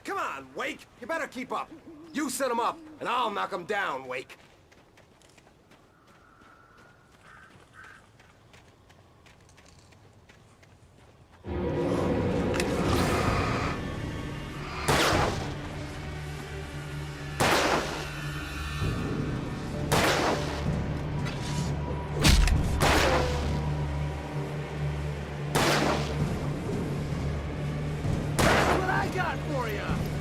Come on, Wake! You better keep up. You set him up, and I'll knock him down, Wake. What I got for you?